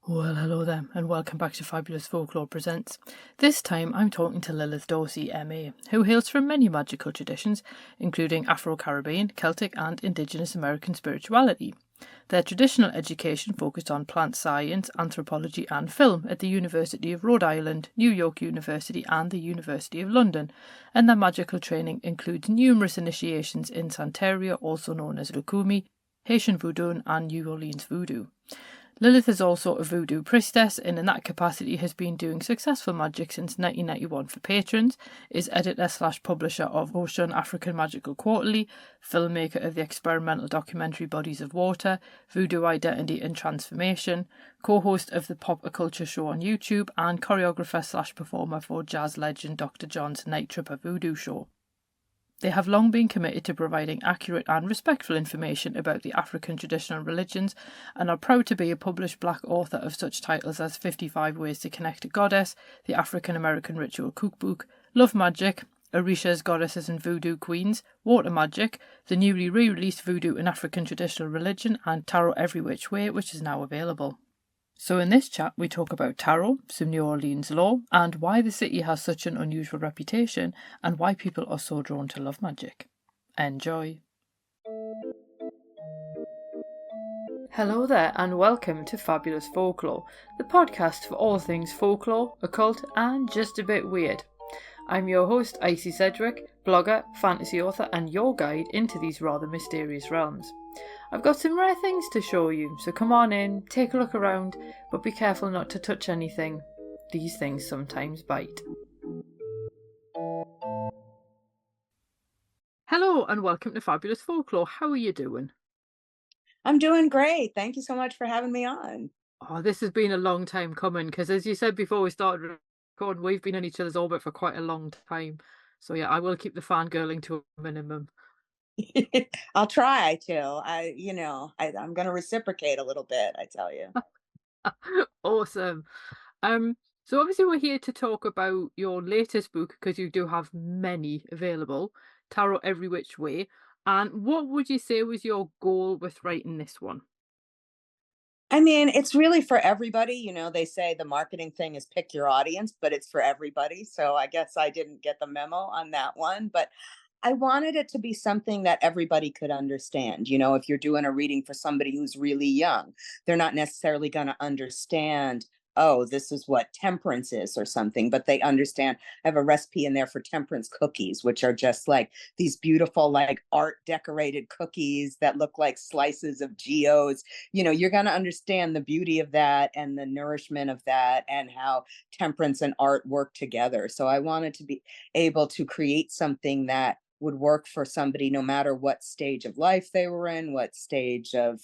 Well, hello there, and welcome back to Fabulous Folklore Presents. This time I'm talking to Lilith Dorsey M.A, who hails from many magical traditions, including Afro-Caribbean, Celtic and Indigenous American spirituality. Their traditional education focused on plant science, anthropology and film at the University of Rhode Island, New York University and the University of London, and their magical training includes numerous initiations in Santeria, also known as Lucumi, Haitian Vodoun and New Orleans Voodoo. Lilith is also a Voodoo Priestess and in that capacity has been doing successful magic since 1991 for patrons, is editor/publisher of Oshun-African Magickal Quarterly, filmmaker of the experimental documentary Bodies of Water, Voodoo Identity and Tranceformation, co-host of the Pop Occulture Show on YouTube and choreographer/performer for jazz legend Dr. John's Night Tripper Voodoo Show. They have long been committed to providing accurate and respectful information about the African traditional religions and are proud to be a published black author of such titles as 55 Ways to Connect a Goddess, the African-American Ritual Cookbook, Love Magic, Orishas, Goddesses and Voodoo Queens, Water Magic, the newly re-released Voodoo and African Traditional Religion and Tarot Every Which Way, which is now available. So in this chat we talk about tarot, some New Orleans lore, and why the city has such an unusual reputation, and why people are so drawn to love magic. Enjoy! Hello there and welcome to Fabulous Folklore, the podcast for all things folklore, occult and just a bit weird. I'm your host Icy Sedgwick, blogger, fantasy author and your guide into these rather mysterious realms. I've got some rare things to show you, so come on in, take a look around, but be careful not to touch anything. These things sometimes bite. Hello and welcome to Fabulous Folklore. How are you doing? I'm doing great. Thank you so much for having me on. Oh, this has been a long time coming, because as you said before we started recording, we've been in each other's orbit for quite a long time. So yeah, I will keep the fangirling to a minimum. I'll try to. I'm going to reciprocate a little bit, I tell you. Awesome. So obviously we're here to talk about your latest book, because you do have many available, Tarot Every Which Way. And what would you say was your goal with writing this one? I mean, it's really for everybody. You know, they say the marketing thing is pick your audience, but it's for everybody. So I guess I didn't get the memo on that one, but I wanted it to be something that everybody could understand. You know, if you're doing a reading for somebody who's really young, they're not necessarily going to understand, oh, this is what temperance is or something, but they understand. I have a recipe in there for temperance cookies, which are just like these beautiful, like art decorated cookies that look like slices of geodes. You know, you're going to understand the beauty of that and the nourishment of that and how temperance and art work together. So I wanted to be able to create something that would work for somebody no matter what stage of life they were in, what stage of,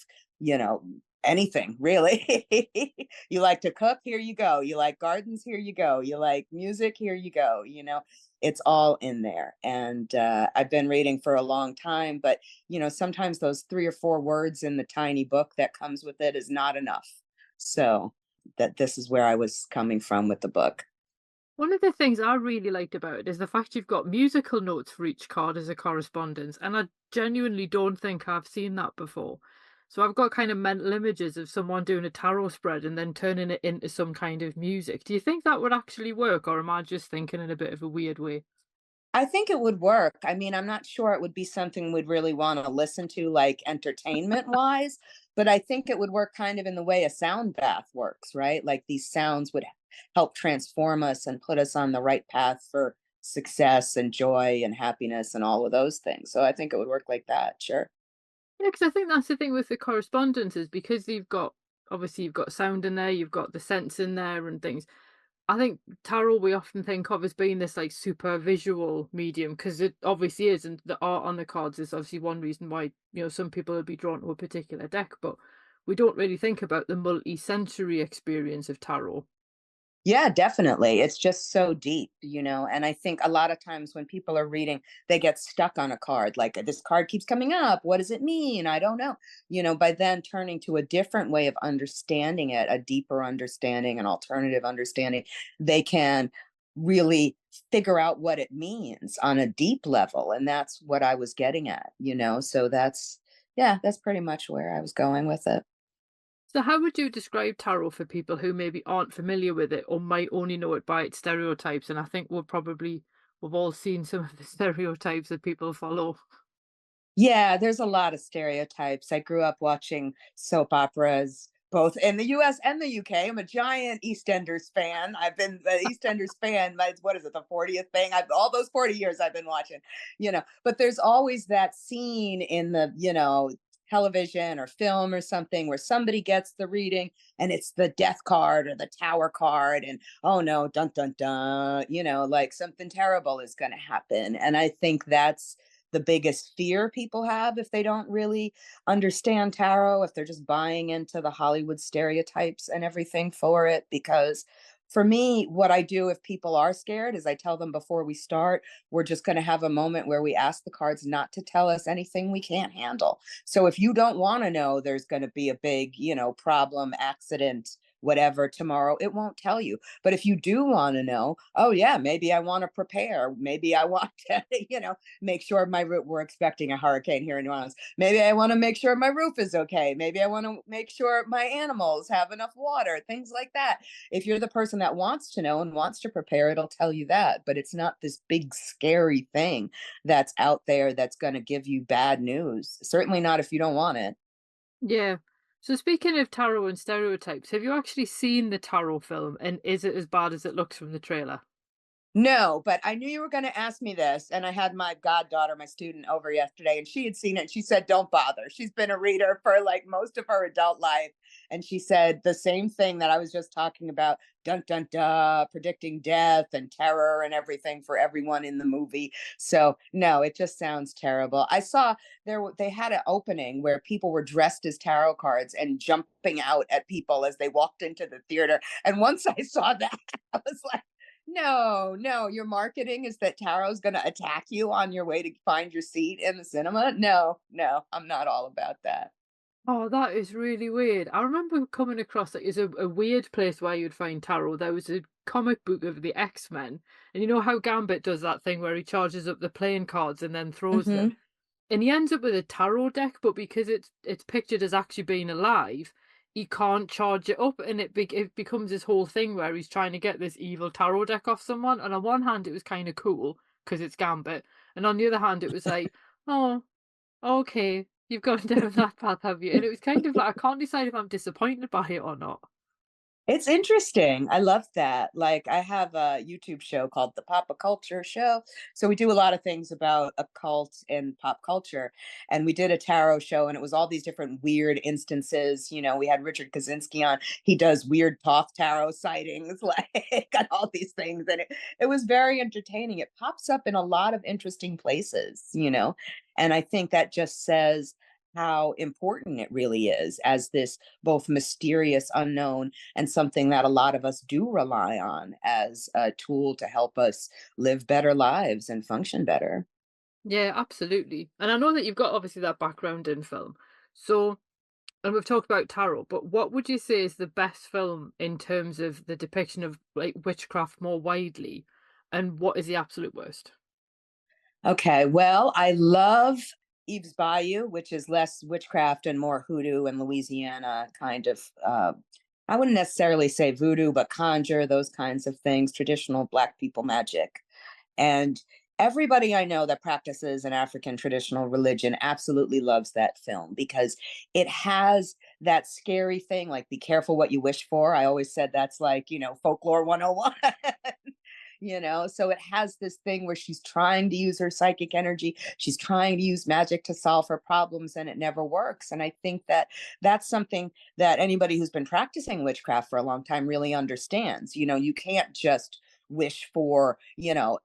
anything really. You like to cook, here you go. You like gardens, here you go. You like music, here you go. It's all in there. And I've been reading for a long time, but sometimes those 3 or 4 words in the tiny book that comes with it is not enough. So this is where I was coming from with the book. One of the things I really liked about it is the fact you've got musical notes for each card as a correspondence, and I genuinely don't think I've seen that before. So I've got kind of mental images of someone doing a tarot spread and then turning it into some kind of music. Do you think that would actually work, or am I just thinking in a bit of a weird way? I think it would work. I mean, I'm not sure it would be something we'd really want to listen to, like entertainment wise, but I think it would work kind of in the way a sound bath works, right? Like these sounds would help transform us and put us on the right path for success and joy and happiness and all of those things. So I think it would work like that. Sure. Yeah, because I think that's the thing with the correspondences, because you've got obviously you've got sound in there, you've got the sense in there and things. I think tarot we often think of as being this like super visual medium, because it obviously is, and the art on the cards is obviously one reason why some people would be drawn to a particular deck, but we don't really think about the multi-sensory experience of tarot. Yeah, definitely. It's just so deep, and I think a lot of times when people are reading, they get stuck on a card. Like this card keeps coming up. What does it mean? I don't know. By then turning to a different way of understanding it, a deeper understanding, an alternative understanding, they can really figure out what it means on a deep level. And that's what I was getting at. So yeah, that's pretty much where I was going with it. So how would you describe tarot for people who maybe aren't familiar with it or might only know it by its stereotypes? And I think we've all seen some of the stereotypes that people follow. Yeah, there's a lot of stereotypes. I grew up watching soap operas, both in the US and the UK. I'm a giant EastEnders fan. I've been the EastEnders fan, what is it, the 40th thing? All those 40 years I've been watching, but there's always that scene in the, television or film or something where somebody gets the reading and it's the death card or the tower card and oh no, dun dun dun, like something terrible is going to happen. And I think that's the biggest fear people have if they don't really understand tarot, if they're just buying into the Hollywood stereotypes and everything for it. Because for me, what I do if people are scared is I tell them before we start, we're just going to have a moment where we ask the cards not to tell us anything we can't handle. So if you don't want to know there's going to be a big, problem, accident, whatever tomorrow, it won't tell you. But if you do want to know, oh yeah, maybe I want to prepare. Maybe I want to, make sure we're expecting a hurricane here in New Orleans. Maybe I want to make sure my roof is okay. Maybe I want to make sure my animals have enough water, things like that. If you're the person that wants to know and wants to prepare, it'll tell you that. But it's not this big, scary thing that's out there that's going to give you bad news. Certainly not if you don't want it. Yeah. So speaking of tarot and stereotypes, have you actually seen the tarot film and is it as bad as it looks from the trailer? No, but I knew you were going to ask me this. And I had my goddaughter, my student, over yesterday, and she had seen it. And she said, don't bother. She's been a reader for like most of her adult life. And she said the same thing that I was just talking about, dun dun dun, predicting death and terror and everything for everyone in the movie. So no, it just sounds terrible. I saw they had an opening where people were dressed as tarot cards and jumping out at people as they walked into the theater. And once I saw that, I was like, no, no, your marketing is that tarot's going to attack you on your way to find your seat in the cinema. No, no, I'm not all about that. Oh, that is really weird. I remember coming across it as a weird place where you'd find tarot. There was a comic book of the X-Men, and you know how Gambit does that thing where he charges up the playing cards and then throws them. Hmm. And he ends up with a tarot deck, but because it's pictured as actually being alive, he can't charge it up, and it becomes this whole thing where he's trying to get this evil tarot deck off someone. And on one hand, it was kind of cool because it's Gambit, and on the other hand, it was like, oh, okay, you've gone down that path, have you? And it was kind of like I can't decide if I'm disappointed by it or not. It's interesting. I love that. Like, I have a YouTube show called the Pop Occulture Show. So we do a lot of things about occult and pop culture. And we did a tarot show, and it was all these different weird instances. We had Richard Kaczynski on. He does weird Toth tarot sightings, like, got all these things. And it was very entertaining. It pops up in a lot of interesting places. And I think that just says how important it really is as this both mysterious unknown and something that a lot of us do rely on as a tool to help us live better lives and function better. Yeah, absolutely. And I know that you've got obviously that background in film. So, and we've talked about tarot, but what would you say is the best film in terms of the depiction of like witchcraft more widely? And what is the absolute worst? Okay, well, I love Eve's Bayou, which is less witchcraft and more hoodoo and Louisiana kind of. I wouldn't necessarily say voodoo, but conjure, those kinds of things, traditional Black people magic. And everybody I know that practices an African traditional religion absolutely loves that film because it has that scary thing, like be careful what you wish for. I always said that's like, folklore 101. So it has this thing where she's trying to use her psychic energy, she's trying to use magic to solve her problems, and it never works. And I think that that's something that anybody who's been practicing witchcraft for a long time really understands. You can't just wish for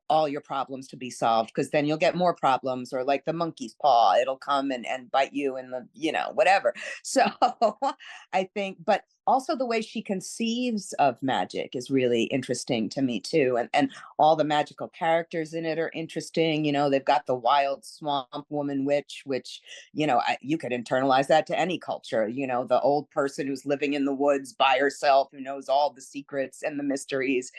all your problems to be solved, because then you'll get more problems, or like the monkey's paw, it'll come and bite you in the whatever. So I think, but also the way she conceives of magic is really interesting to me too. And all the magical characters in it are interesting. They've got the wild swamp woman witch, which you could internalize that to any culture. The old person who's living in the woods by herself, who knows all the secrets and the mysteries.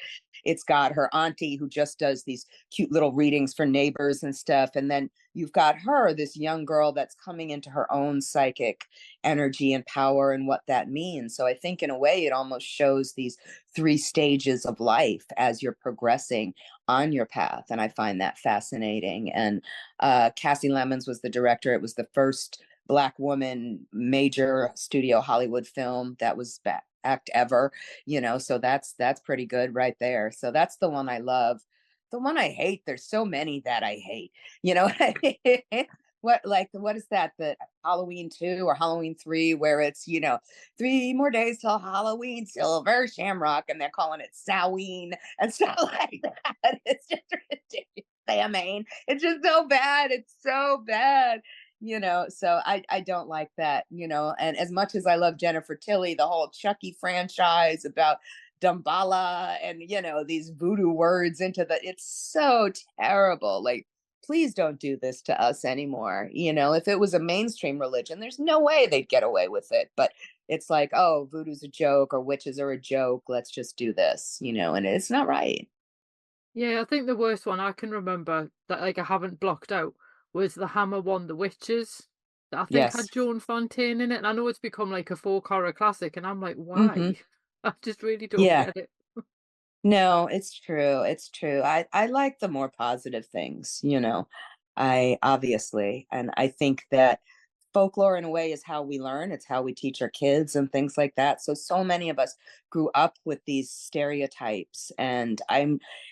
It's got her auntie who just does these cute little readings for neighbors and stuff. And then you've got her, this young girl that's coming into her own psychic energy and power and what that means. So I think in a way it almost shows these three stages of life as you're progressing on your path. And I find that fascinating. And Cassie Lemons was the director. It was the first Black woman major studio Hollywood film that was act ever, so that's pretty good right there. So that's the one I love. The one I hate, there's so many that I hate. What I mean? What is that? The Halloween 2 or Halloween 3, where it's 3 more days till Halloween, Silver Shamrock, and they're calling it Samhain and stuff like that. It's just ridiculous. Samhain. It's just so bad. It's so bad. So I don't like that. And as much as I love Jennifer Tilly, the whole Chucky franchise about Damballa and these voodoo words it's so terrible. Like, please don't do this to us anymore. If it was a mainstream religion, there's no way they'd get away with it. But it's like, oh, voodoo's a joke or witches are a joke, let's just do this, and it's not right. Yeah, I think the worst one I can remember that like I haven't blocked out was the Hammer One, The Witches. That I think Yes. had Joan Fontaine in it, and I know it's become like a folk horror classic, and I'm like, Hmm. why? I just really don't Yeah. get it. No, it's true. It's true. I like the more positive things, I obviously, and I think that folklore in a way is how we learn. It's how we teach our kids and things like that. So many of us grew up with these stereotypes, and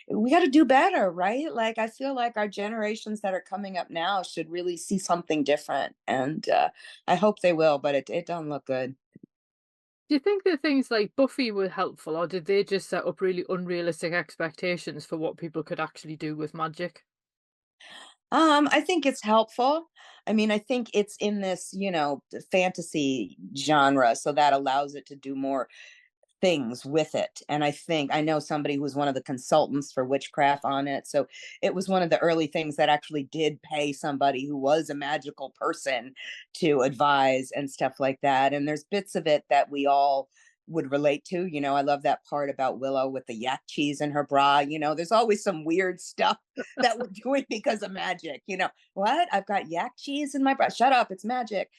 we got to do better, right? Like, I feel like our generations that are coming up now should really see something different, and I hope they will, but it don't look good. Do you think that things like Buffy were helpful, or did they just set up really unrealistic expectations for what people could actually do with magic? I think it's helpful. I mean, I think it's in this, fantasy genre, so that allows it to do more things with it. And I know somebody who was one of the consultants for witchcraft on it. So it was one of the early things that actually did pay somebody who was a magical person to advise and stuff like that. And there's bits of it that we all would relate to. I love that part about Willow with the yak cheese in her bra. There's always some weird stuff that we're doing because of magic. What? I've got yak cheese in my bra. Shut up, it's magic.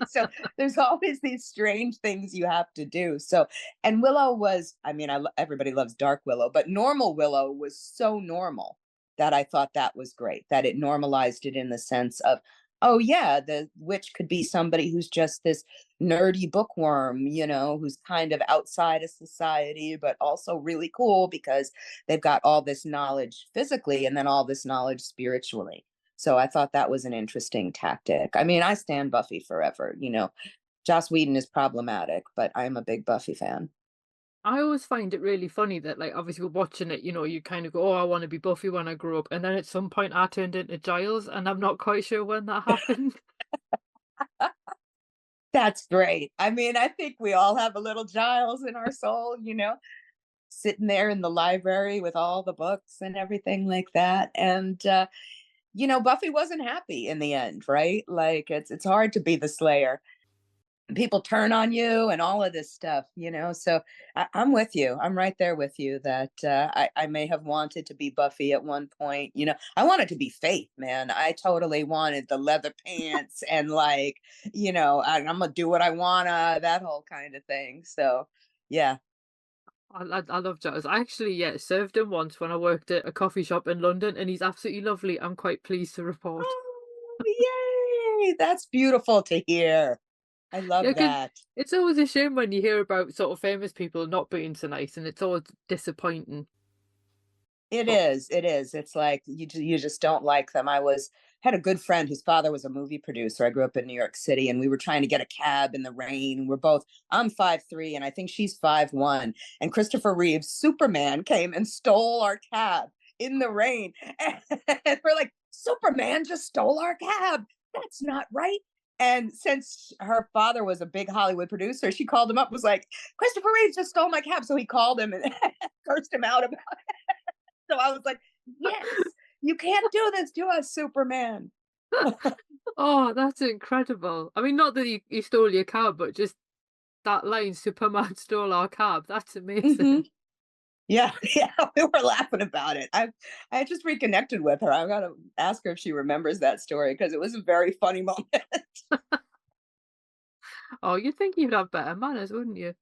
So there's always these strange things you have to do. So, and Willow was, I mean, everybody loves Dark Willow, but normal Willow was so normal that I thought that was great, that it normalized it in the sense of, oh yeah, the witch could be somebody who's just this nerdy bookworm, who's kind of outside of society, but also really cool because they've got all this knowledge physically and then all this knowledge spiritually. So I thought that was an interesting tactic. I mean, I stand Buffy forever. Joss Whedon is problematic, but I'm a big Buffy fan. I always find it really funny that, like, obviously watching it, you kind of go, "Oh, I want to be Buffy when I grow up," and then at some point I turned into Giles, and I'm not quite sure when that happened. That's great. I mean, I think we all have a little Giles in our soul, sitting there in the library with all the books and everything like that. And Buffy wasn't happy in the end, right? Like, it's hard to be the Slayer. People turn on you and all of this stuff, so I'm with you. I'm right there with you that I may have wanted to be Buffy at one point. I wanted to be Faith, man. I totally wanted the leather pants and, like, I'm gonna do what I wanna, that whole kind of thing. So yeah. I love Giles. I actually, yeah, served him once when I worked at a coffee shop in London, and he's absolutely lovely. I'm quite pleased to report. Oh, yay, that's beautiful to hear. I Yeah, love because that. it's always a shame when you hear about sort of famous people not being so nice, and it's always disappointing. It But is, it is. It's like you just don't like them. I had a good friend whose father was a movie producer. I grew up in New York City, and we were trying to get a cab in the rain. I'm 5'3" and I think she's 5'1". And Christopher Reeve's Superman came and stole our cab in the rain. And we're like, Superman just stole our cab. That's not right. And since her father was a big Hollywood producer, she called him up, was like, Christopher Reeve just stole my cab. So he called him and cursed him out about. So I was like, yes, you can't do this to us, Superman. oh, that's incredible. I mean, not that he stole your cab, but just that line, Superman stole our cab. That's Hmm. amazing. Yeah, yeah, we were laughing about it. I just reconnected with her. I gotta ask her if she remembers that story because it was a very funny moment. Oh, you'd think you'd have better manners, wouldn't you?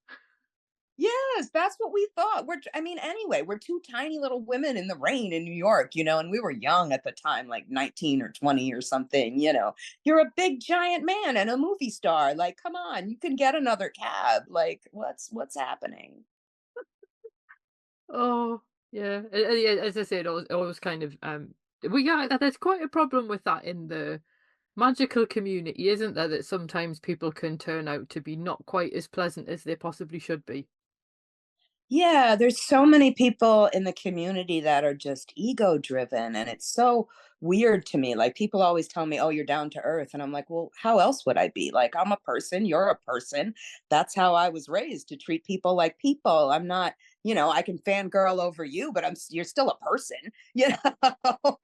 Yes, that's what we thought. I mean, anyway, we're two tiny little women in the rain in New York, and we were young at the time, like 19 or 20 or something. You're a big giant man and a movie star. Like, come on, you can get another cab. Like, what's happening? Oh, yeah. Yeah, as I said, it always kind of well, yeah, there's quite a problem with that in the magical community, isn't there? That sometimes people can turn out to be not quite as pleasant as they possibly should be. Yeah, there's so many people in the community that are just ego driven, and it's so weird to me. Like, people always tell me, "Oh, you're down to earth." And I'm like, "Well, how else would I be? Like, I'm a person, you're a person. That's how I was raised, to treat people like people. I'm not, I can fangirl over you, but you're still a person, you know."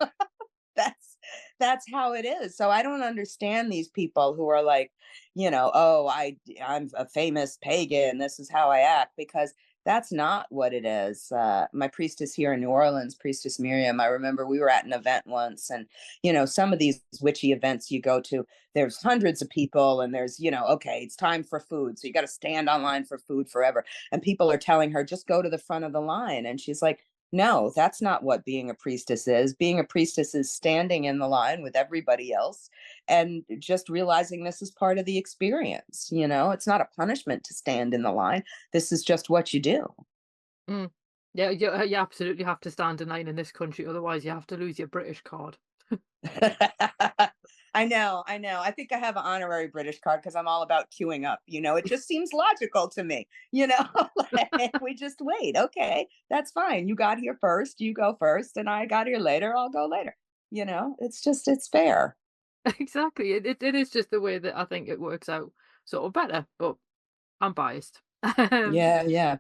that's that's how it is. So I don't understand these people who are like, "Oh, I'm a famous pagan, this is how I act," because that's not what it is. My priestess here in New Orleans, Priestess Miriam, I remember we were at an event once, and some of these witchy events you go to, there's hundreds of people, and there's, okay, it's time for food, so you got to stand online for food forever, and people are telling her, just go to the front of the line, and she's like, no, that's not what being a priestess is. Being a priestess is standing in the line with everybody else and just realizing this is part of the experience. It's not a punishment to stand in the line. This is just what you do. Mm. Yeah, you absolutely have to stand in line in this country, otherwise you have to lose your British card. I know, I know. I think I have an honorary British card because I'm all about queuing up. It just seems logical to me. Like, we just wait. Okay, that's fine. You got here first, you go first, and I got here later, I'll go later. It's fair. Exactly. It is just the way that I think it works out sort of better, but I'm biased. Um, Yeah, yeah.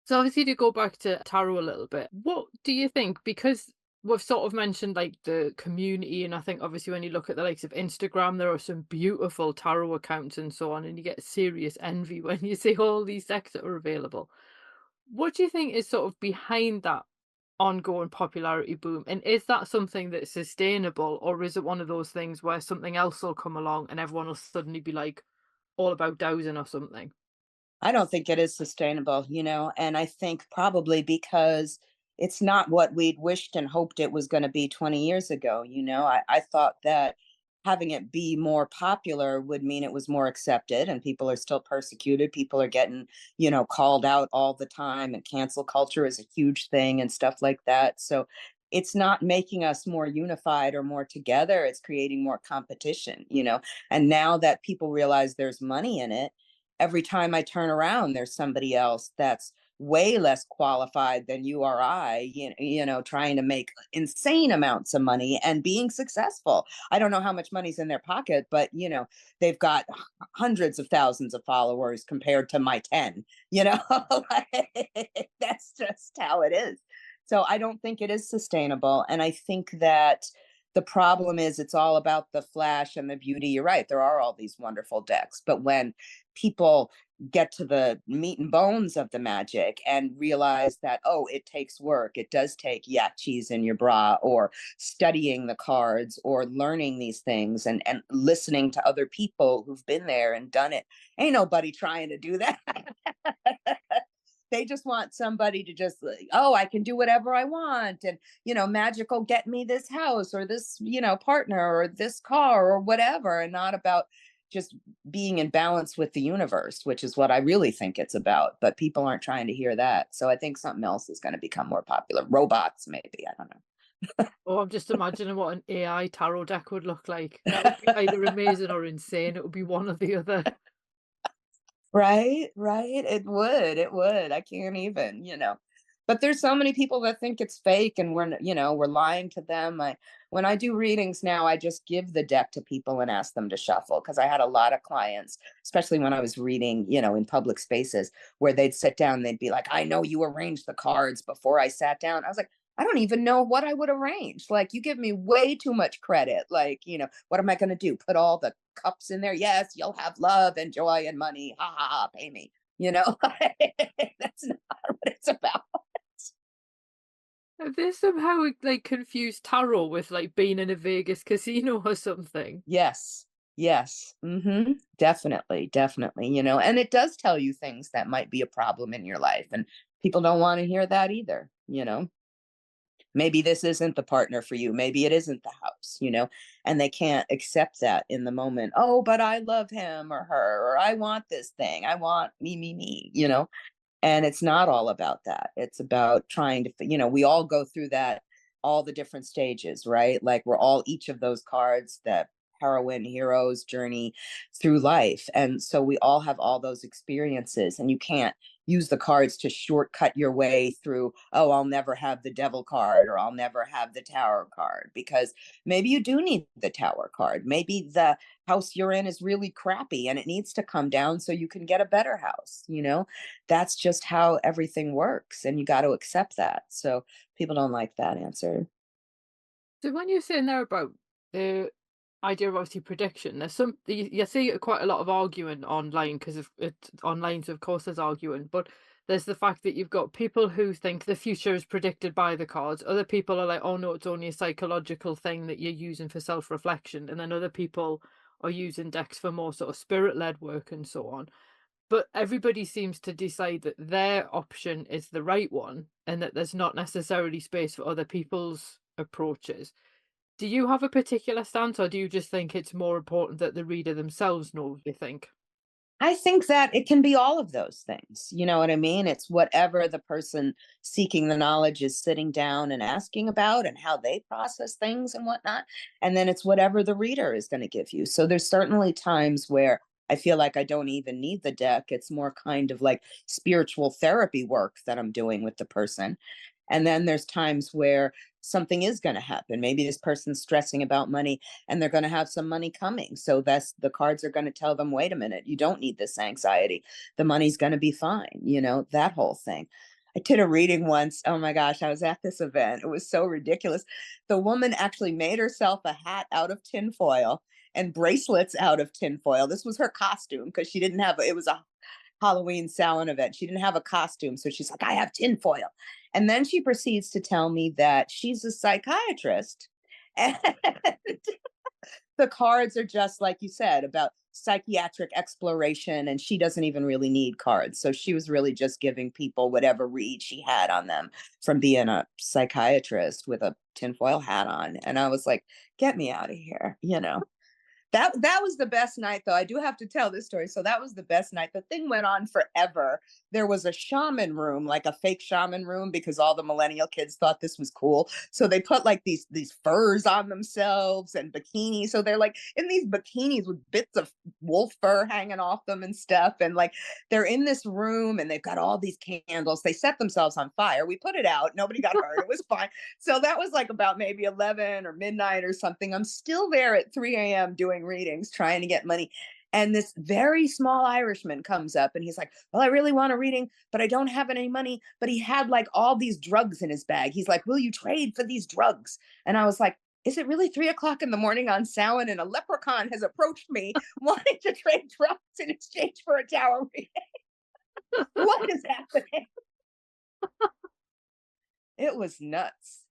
so obviously to go back to tarot a little bit, what do you think? Because we've sort of mentioned like the community, and I think obviously when you look at the likes of Instagram, there are some beautiful tarot accounts and so on, and you get serious envy when you see all these decks that are available. What do you think is sort of behind that ongoing popularity boom? And is that something that's sustainable, or is it one of those things where something else will come along and everyone will suddenly be like all about dowsing or something? I don't think it is sustainable, and I think probably because it's not what we'd wished and hoped it was going to be 20 years ago. I thought that having it be more popular would mean it was more accepted, and people are still persecuted. People are getting, called out all the time, and cancel culture is a huge thing and stuff like that. So it's not making us more unified or more together. It's creating more competition. And now that people realize there's money in it, every time I turn around, there's somebody else that's way less qualified than you or I, trying to make insane amounts of money and being successful. I don't know how much money's in their pocket, but they've got hundreds of thousands of followers compared to my 10, like, that's just how it is. So I don't think it is sustainable. And I think that the problem is it's all about the flash and the beauty. You're right. There are all these wonderful decks, but when people get to the meat and bones of the magic and realize that, oh, it takes work, it does take yak cheese in your bra, or studying the cards, or learning these things, and listening to other people who've been there and done it. Ain't nobody trying to do that. They just want somebody to just like, oh, I can do whatever I want, and magic will get me this house or this partner or this car or whatever, and not about just being in balance with the universe, which is what I really think it's about. But people aren't trying to hear that. So I think something else is going to become more popular. Robots, maybe. I don't Oh, I'm just imagining what an AI tarot deck would look like. That would be either amazing or insane. It would be one or the other. Right, right. It would. I can't even. But there's so many people that think it's fake, and we're lying to them. When I do readings now, I just give the deck to people and ask them to shuffle, because I had a lot of clients, especially when I was reading, in public spaces, where they'd sit down, they'd be like, I know you arranged the cards before I sat down. I was like, I don't even know what I would arrange. Like, you give me way too much credit. Like, what am I going to do? Put all the cups in there? Yes, you'll have love and joy and money. Ha ha ha, pay me. That's not what it's about. Have they somehow like confused tarot with like being in a Vegas casino or something? Yes. Yes. Definitely, definitely, and it does tell you things that might be a problem in your life, and people don't want to hear that either. Maybe this isn't the partner for you. Maybe it isn't the house, and they can't accept that in the moment. Oh, but I love him or her, or I want this thing. I want me. And it's not all about that. It's about trying to, we all go through that, all the different stages, right? Like we're all each of those cards, that heroine, hero's journey through life. And so we all have all those experiences, and you can't use the cards to shortcut your way through, oh, I'll never have the devil card, or I'll never have the tower card, because maybe you do need the tower card. Maybe the house you're in is really crappy and it needs to come down so you can get a better house. That's just how everything works, and you got to accept that. So people don't like that answer. So when you're saying there about the idea of obviously prediction, there's you see quite a lot of arguing online because of it online, so of course there's arguing, but there's the fact that you've got people who think the future is predicted by the cards. Other people are like, oh no, it's only a psychological thing that you're using for self-reflection, and then other people are using decks for more sort of spirit-led work and so on. But everybody seems to decide that their option is the right one and that there's not necessarily space for other people's approaches. Do you have a particular stance, or do you just think it's more important that the reader themselves know what they think? I think that it can be all of those things. You know what I mean? It's whatever the person seeking the knowledge is sitting down and asking about, and how they process things and whatnot. And then it's whatever the reader is going to give you. So there's certainly times where I feel like I don't even need the deck. It's more kind of like spiritual therapy work that I'm doing with the person. And then there's times where something is going to happen. Maybe this person's stressing about money and they're going to have some money coming. So that's, the cards are going to tell them, wait a minute, you don't need this anxiety. The money's going to be fine, that whole thing. I did a reading once. Oh my gosh, I was at this event. It was so ridiculous. The woman actually made herself a hat out of tinfoil and bracelets out of tinfoil. This was her costume, because she didn't have, it was a Halloween Samhain event. She didn't have a costume. So she's like, I have tinfoil. And then she proceeds to tell me that she's a psychiatrist. And the cards are just like you said, about psychiatric exploration. And she doesn't even really need cards. So she was really just giving people whatever read she had on them from being a psychiatrist with a tinfoil hat on. And I was like, get me out of here. That was the best night, though. I do have to tell this story. So that was the best night. The thing went on forever. There was a shaman room, like a fake shaman room, because all the millennial kids thought this was cool. So they put like these furs on themselves and bikinis. So they're like in these bikinis with bits of wolf fur hanging off them and stuff. And like they're in this room and they've got all these candles. They set themselves on fire. We put it out. Nobody got hurt. It was fine. So that was like about maybe 11 or midnight or something. I'm still there at 3 a.m. doing readings, trying to get money. And this very small Irishman comes up and he's like, well, I really want a reading, but I don't have any money. But he had like all these drugs in his bag. He's like, will you trade for these drugs? And I was like, is it really 3 o'clock in the morning on Samhain and a leprechaun has approached me wanting to trade drugs in exchange for a tower reading? What is happening? It was nuts.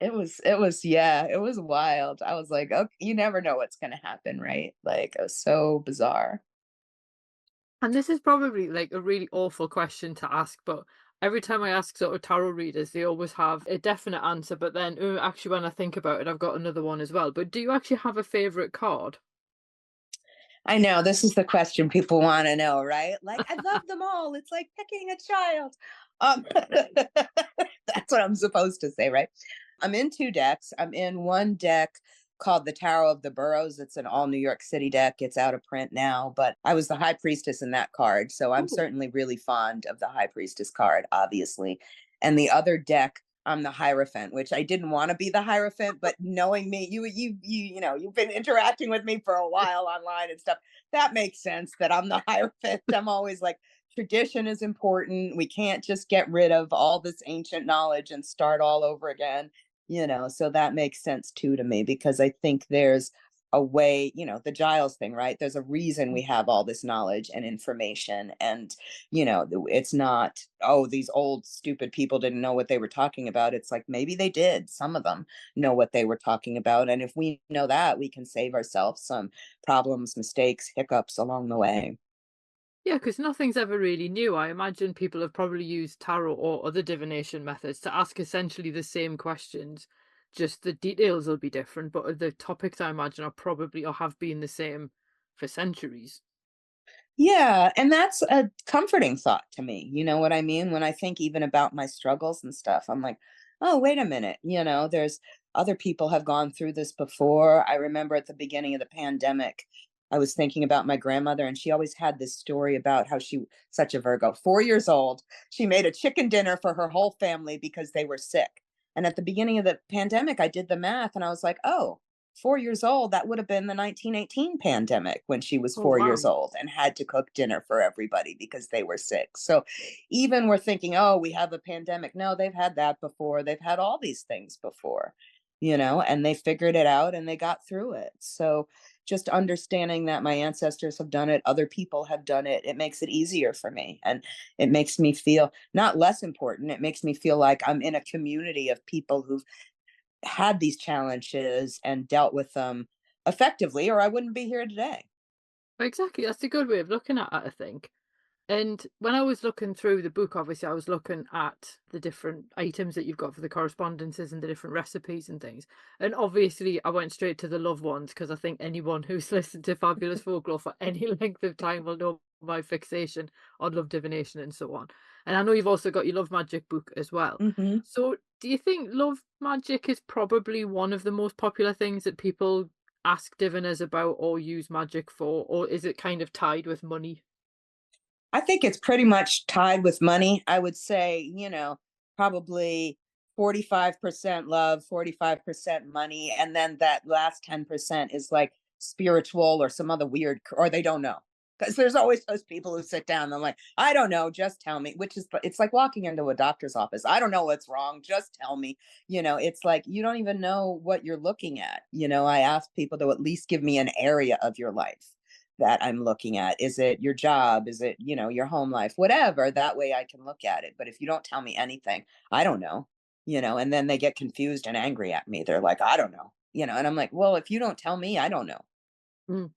Yeah, it was wild. I was like, okay, you never know what's going to happen, right? Like, it was so bizarre. And this is probably like a really awful question to ask, but every time I ask sort of tarot readers, they always have a definite answer. But then, oh, actually, when I think about it, I've got another one as well. But do you actually have a favorite card? I know this is the question people want to know, right? Like, I love them all. It's like picking a child. That's what I'm supposed to say, right? I'm in two decks. I'm in one deck called the Tarot of the Burrows. It's an all New York City deck. It's out of print now, but I was the High Priestess in that card. So I'm Oh, certainly really fond of the High Priestess card, obviously. And the other deck, I'm the Hierophant, which I didn't want to be the Hierophant, but knowing me, you've been interacting with me for a while online and stuff. That makes sense that I'm the Hierophant. I'm always like, tradition is important. We can't just get rid of all this ancient knowledge and start all over again. So that makes sense too to me, because I think there's a way, the Giles thing, right? There's a reason we have all this knowledge and information. And, it's not, oh, these old stupid people didn't know what they were talking about. It's like maybe they did. Some of them know what they were talking about. And if we know that, we can save ourselves some problems, mistakes, hiccups along the way. Yeah, because nothing's ever really new. I imagine people have probably used tarot or other divination methods to ask essentially the same questions. Just the details will be different, but the topics I imagine are probably or have been the same for centuries. Yeah, and that's a comforting thought to me. You know what I mean? When I think even about my struggles and stuff, I'm like, oh, wait a minute. There's other people have gone through this before. I remember at the beginning of the pandemic, I was thinking about my grandmother, and she always had this story about how she, such a Virgo, 4 years old, she made a chicken dinner for her whole family because they were sick. And at the beginning of the pandemic, I did the math and I was like, oh, 4 years old, that would have been the 1918 pandemic when she was Oh, 4 years wow. old and had to cook dinner for everybody because they were sick. So even we're thinking, oh, we have a pandemic. No, they've had that before. They've had all these things before, and they figured it out and they got through it. So just understanding that my ancestors have done it, other people have done it, it makes it easier for me. And it makes me feel not less important. It makes me feel like I'm in a community of people who've had these challenges and dealt with them effectively, or I wouldn't be here today. Exactly. That's a good way of looking at it, I think. And when I was looking through the book, obviously, I was looking at the different items that you've got for the correspondences and the different recipes and things. And obviously, I went straight to the loved ones because I think anyone who's listened to Fabulous Folklore for any length of time will know my fixation on love divination and so on. And I know you've also got your love magic book as well. Hmm. So, do you think love magic is probably one of the most popular things that people ask diviners about or use magic for, or is it kind of tied with money? I think it's pretty much tied with money. I would say, probably 45% love, 45% money. And then that last 10% is like spiritual or some other weird, or they don't know. Because there's always those people who sit down and they're like, I don't know, just tell me, which is, it's like walking into a doctor's office. I don't know what's wrong, just tell me. It's like you don't even know what you're looking at. I ask people to at least give me an area of your life that I'm looking at. Is it your job? Is it, your home life? Whatever. That way I can look at it. But if you don't tell me anything, I don't know, and then they get confused and angry at me. They're like, I don't know, and I'm like, well, if you don't tell me, I don't know. Mm.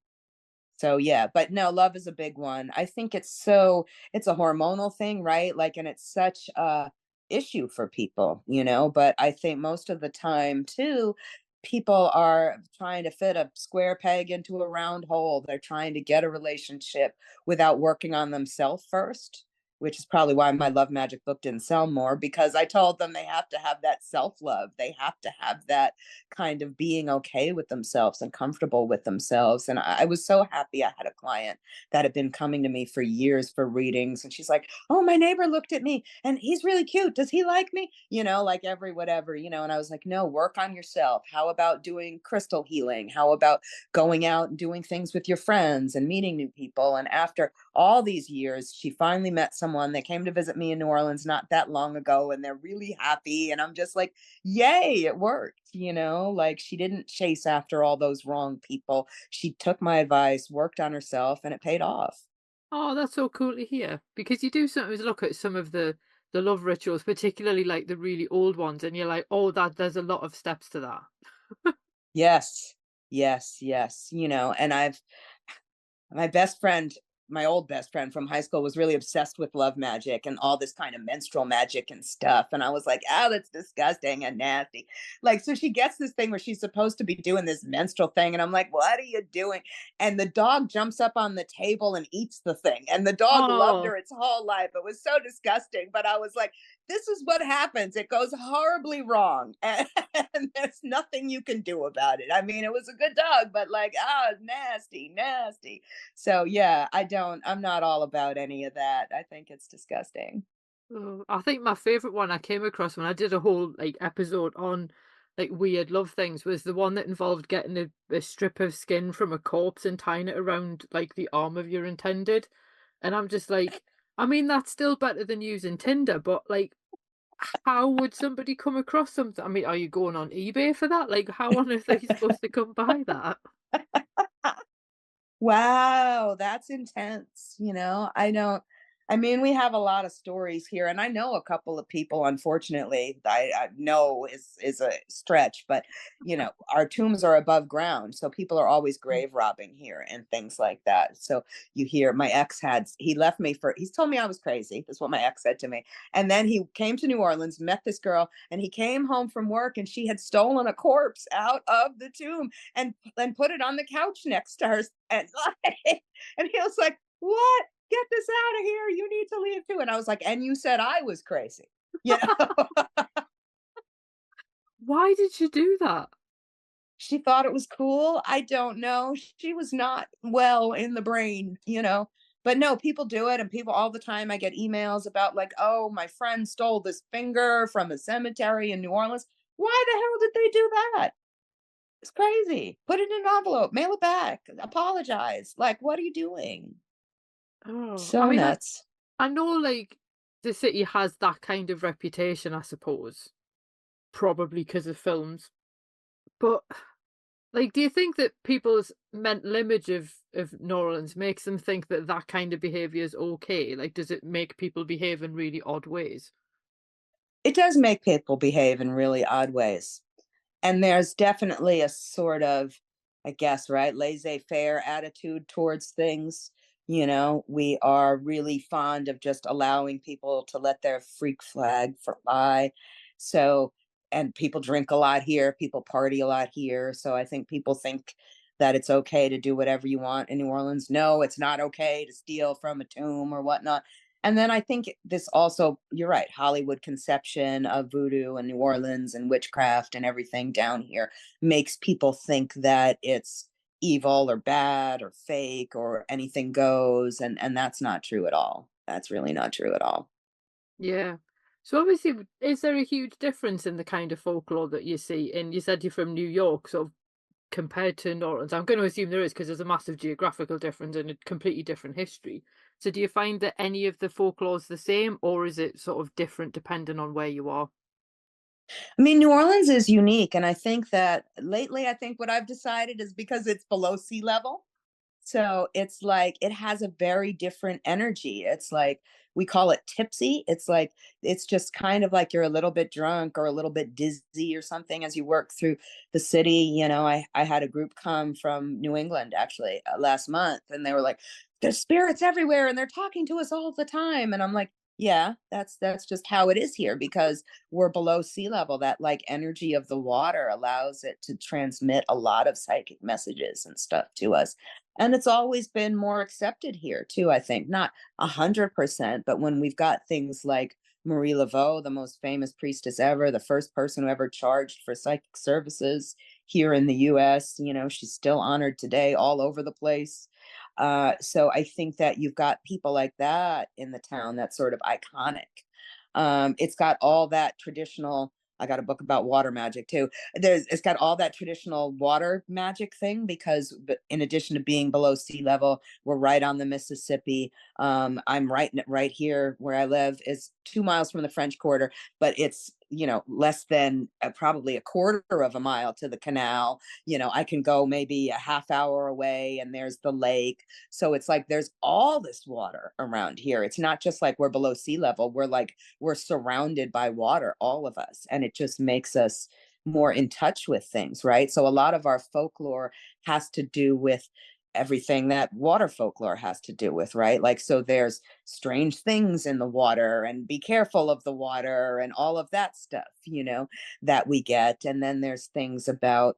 So yeah, but no, love is a big one. I think it's a hormonal thing, right? Like, and it's such a issue for people, but I think most of the time too, people are trying to fit a square peg into a round hole. They're trying to get a relationship without working on themselves first, which is probably why my love magic book didn't sell more, because I told them they have to have that self-love. They have to have that kind of being okay with themselves and comfortable with themselves. And I was so happy I had a client that had been coming to me for years for readings. And she's like, oh, my neighbor looked at me and he's really cute. Does he like me? Like every whatever, and I was like, no, work on yourself. How about doing crystal healing? How about going out and doing things with your friends and meeting new people? And after all these years, she finally met someone that came to visit me in New Orleans not that long ago, and they're really happy. And I'm just like, yay, it worked, like she didn't chase after all those wrong people. She took my advice, worked on herself, and it paid off. Oh, that's so cool to hear. Because you do sometimes look at some of the love rituals, particularly like the really old ones, and you're like, oh, that there's a lot of steps to that. Yes, yes, yes. And my best friend, my old best friend from high school, was really obsessed with love magic and all this kind of menstrual magic and stuff. And I was like, oh, that's disgusting and nasty. Like, so she gets this thing where she's supposed to be doing this menstrual thing. And I'm like, what are you doing? And the dog jumps up on the table and eats the thing. And the dog loved Oh, her its whole life. It was so disgusting. But I was like, this is what happens. It goes horribly wrong. And there's nothing you can do about it. I mean, it was a good dog, but like, nasty, nasty. So yeah, I'm not all about any of that. I think it's disgusting. oh, I think my favorite one I came across when I did a whole like episode on like weird love things was the one that involved getting a strip of skin from a corpse and tying it around like the arm of your intended. And I'm just like, I mean, that's still better than using Tinder, but like, how would somebody come across something? I mean, are you going on eBay for that? Like, how on earth are you supposed to come by that? Wow, that's intense. I mean, we have a lot of stories here, and I know a couple of people, unfortunately, I know is a stretch, but our tombs are above ground, so people are always grave robbing here and things like that. So you hear my ex he left me he's told me I was crazy. That's what my ex said to me. And then he came to New Orleans, met this girl, and he came home from work and she had stolen a corpse out of the tomb and put it on the couch next to her. And and he was like, "What? Get this out of here. You need to leave too." And I was like, "And you said I was crazy." You know, Why did you do that? she thought it was cool. I don't know. She was not well in the brain. But no, people do it. And people all the time, I get emails about, like, "Oh, my friend stole this finger from a cemetery in New Orleans." Why the hell did they do that? It's crazy. Put it in an envelope, mail it back, apologize. Like, what are you doing? Oh, I So mean, nuts. I know, like, the city has that kind of reputation, I suppose, probably because of films. But, like, do you think that people's mental image of New Orleans makes them think that that kind of behavior is okay? Like, does it make people behave in really odd ways? It does make people behave in really odd ways. And there's definitely a sort of, I guess, right, laissez-faire attitude towards things. We are really fond of just allowing people to let their freak flag fly. So, and people drink a lot here, people party a lot here. So I think people think that it's okay to do whatever you want in New Orleans. No, it's not okay to steal from a tomb or whatnot. And then I think this also, you're right, Hollywood conception of voodoo and New Orleans and witchcraft and everything down here makes people think that it's evil or bad or fake or anything goes. And that's not true at all. That's really not true at all. Yeah. So obviously, is there a huge difference in the kind of folklore that you see? And you said you're from New York, so compared to New Orleans? I'm going to assume there is because there's a massive geographical difference and a completely different history. So do you find that any of the folklore is the same, or is it sort of different depending on where you are? I mean, New Orleans is unique. And I think that lately, I think what I've decided is because it's below sea level. So it's like it has a very different energy. It's like we call it tipsy. It's like it's just kind of like you're a little bit drunk or a little bit dizzy or something as you work through the city. I had a group come from New England actually last month, and they were like, "There's spirits everywhere, and they're talking to us all the time." And I'm like, "Yeah, that's just how it is here because we're below sea level. That like energy of the water allows it to transmit a lot of psychic messages and stuff to us." And it's always been more accepted here too, I think. Not 100%, but when we've got things like Marie Laveau, the most famous priestess ever, the first person who ever charged for psychic services here in the US, she's still honored today all over the place. So I think that you've got people like that in the town that's sort of iconic. It's got all that traditional. I got a book about water magic too. It's got all that traditional water magic thing because in addition to being below sea level, we're right on the Mississippi. I'm right here where I live is 2 miles from the French Quarter, but it's less than probably a quarter of a mile to the canal. I can go maybe a half hour away and there's the lake. So it's like there's all this water around here. It's not just like we're below sea level. We're surrounded by water, all of us, and it just makes us more in touch with things, right? So a lot of our folklore has to do with everything that water folklore has to do with, right? Like, so there's strange things in the water and be careful of the water and all of that stuff, that we get. And then there's things about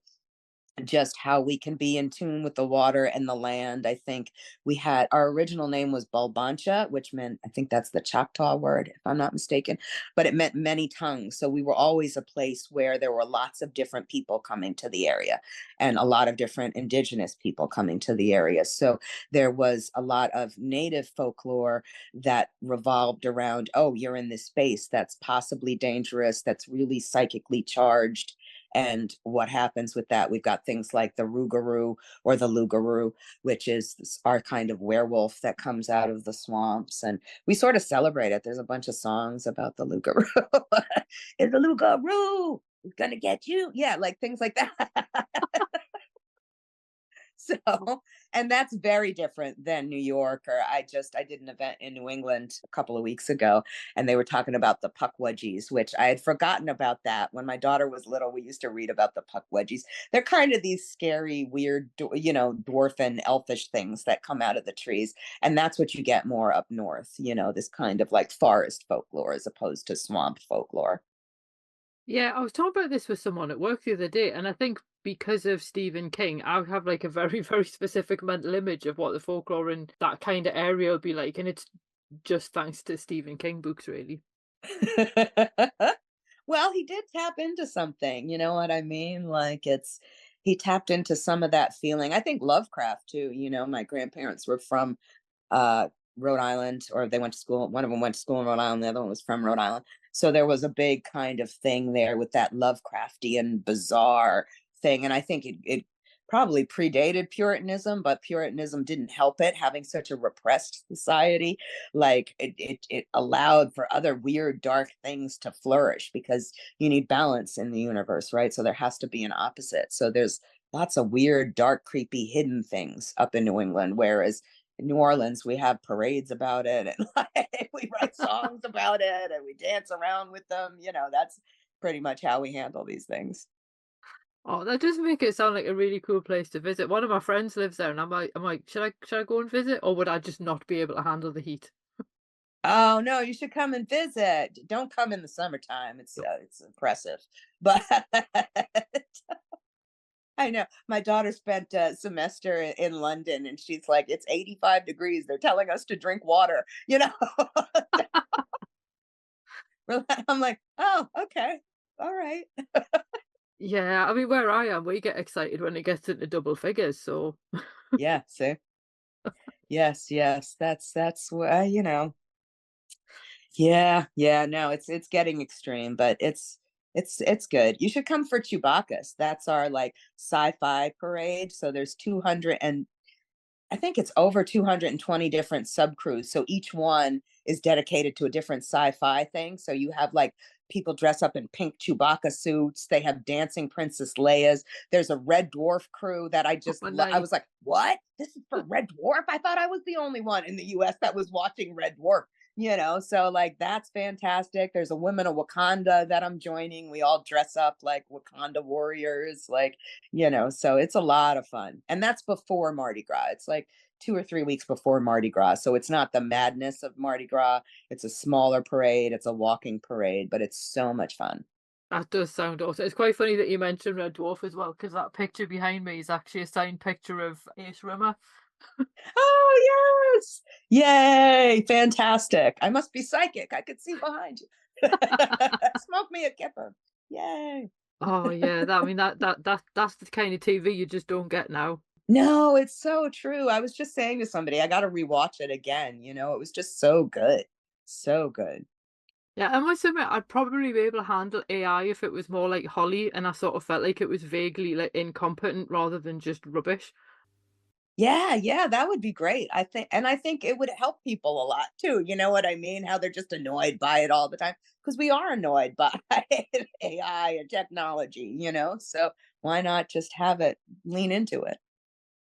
just how we can be in tune with the water and the land. I think we had our original name was Balbancha, which meant, I think that's the Choctaw word, if I'm not mistaken, but it meant many tongues. So we were always a place where there were lots of different people coming to the area and a lot of different indigenous people coming to the area. So there was a lot of native folklore that revolved around, oh, you're in this space that's possibly dangerous, that's really psychically charged, and what happens with that. We've got things like the Rougarou or the Lugaroo, which is our kind of werewolf that comes out of the swamps. And we sort of celebrate it. There's a bunch of songs about the Lugaroo. It's the Lugaroo. It's going to get you. Yeah, like things like that. So, and that's very different than New York. Or I did an event in New England a couple of weeks ago, and they were talking about the puckwudgies, which I had forgotten about that. When my daughter was little, we used to read about the puckwudgies. They're kind of these scary, weird, dwarf and elfish things that come out of the trees. And that's what you get more up north, this kind of like forest folklore as opposed to swamp folklore. Yeah, I was talking about this with someone at work the other day, and I think because of Stephen King, I have like a very, very specific mental image of what the folklore in that kind of area will be like, and it's just thanks to Stephen King books, really. Well, he did tap into something, you know what I mean? Like he tapped into some of that feeling. I think Lovecraft too, my grandparents were from uh Rhode Island, or they went to school. One of them went to school in Rhode Island, the other one was from Rhode Island. So there was a big kind of thing there with that Lovecraftian bizarre thing. And I think it probably predated Puritanism, but Puritanism didn't help it having such a repressed society. Like it allowed for other weird, dark things to flourish because you need balance in the universe, right? So there has to be an opposite. So there's lots of weird, dark, creepy, hidden things up in New England, whereas in New Orleans, we have parades about it, and like, we write songs about it, and we dance around with them. That's pretty much how we handle these things. Oh, that does make it sound like a really cool place to visit. One of my friends lives there, and I'm like, should I go and visit, or would I just not be able to handle the heat? Oh no, you should come and visit. Don't come in the summertime; No. it's oppressive. But I know my daughter spent a semester in London, and she's like, "It's 85 degrees. They're telling us to drink water." I'm like, "Oh, okay, all right." Yeah, I mean, where I am, we get excited when it gets into double figures. So, Yeah, see. Yes, yes. That's what Yeah, yeah, no, it's getting extreme, but it's good. You should come for Chewbacca's. That's our like sci-fi parade. So there's 200, and I think it's over 220 different subcrews. So each one is dedicated to a different sci-fi thing. So you have like people dress up in pink Chewbacca suits. They have dancing Princess Leia's. There's a Red Dwarf crew that I nice. was like, "What? This is for Red Dwarf? I thought I was the only one in the US that was watching Red Dwarf." So like that's fantastic. There's a Women of Wakanda that I'm joining. We all dress up like Wakanda warriors, like so it's a lot of fun. And that's before Mardi Gras. It's like 2 or 3 weeks before Mardi Gras. So it's not the madness of Mardi Gras. It's a smaller parade. It's a walking parade, but it's so much fun. That does sound awesome. It's quite funny that you mentioned Red Dwarf as well, because that picture behind me is actually a signed picture of Ace Rimmer. Oh, yes. Yay. Fantastic. I must be psychic. I could see behind you. Smoke me a kipper. Yay. Oh yeah, that I mean that's the kind of TV you just don't get now. No, it's so true. I was just saying to somebody, I got to rewatch it again. It was just so good. So good. Yeah, I must admit I'd probably be able to handle AI if it was more like Holly and I sort of felt like it was vaguely like incompetent rather than just rubbish. Yeah, yeah, that would be great. I think it would help people a lot too. You know what I mean? How they're just annoyed by it all the time because we are annoyed by AI and technology. So why not just have it lean into it?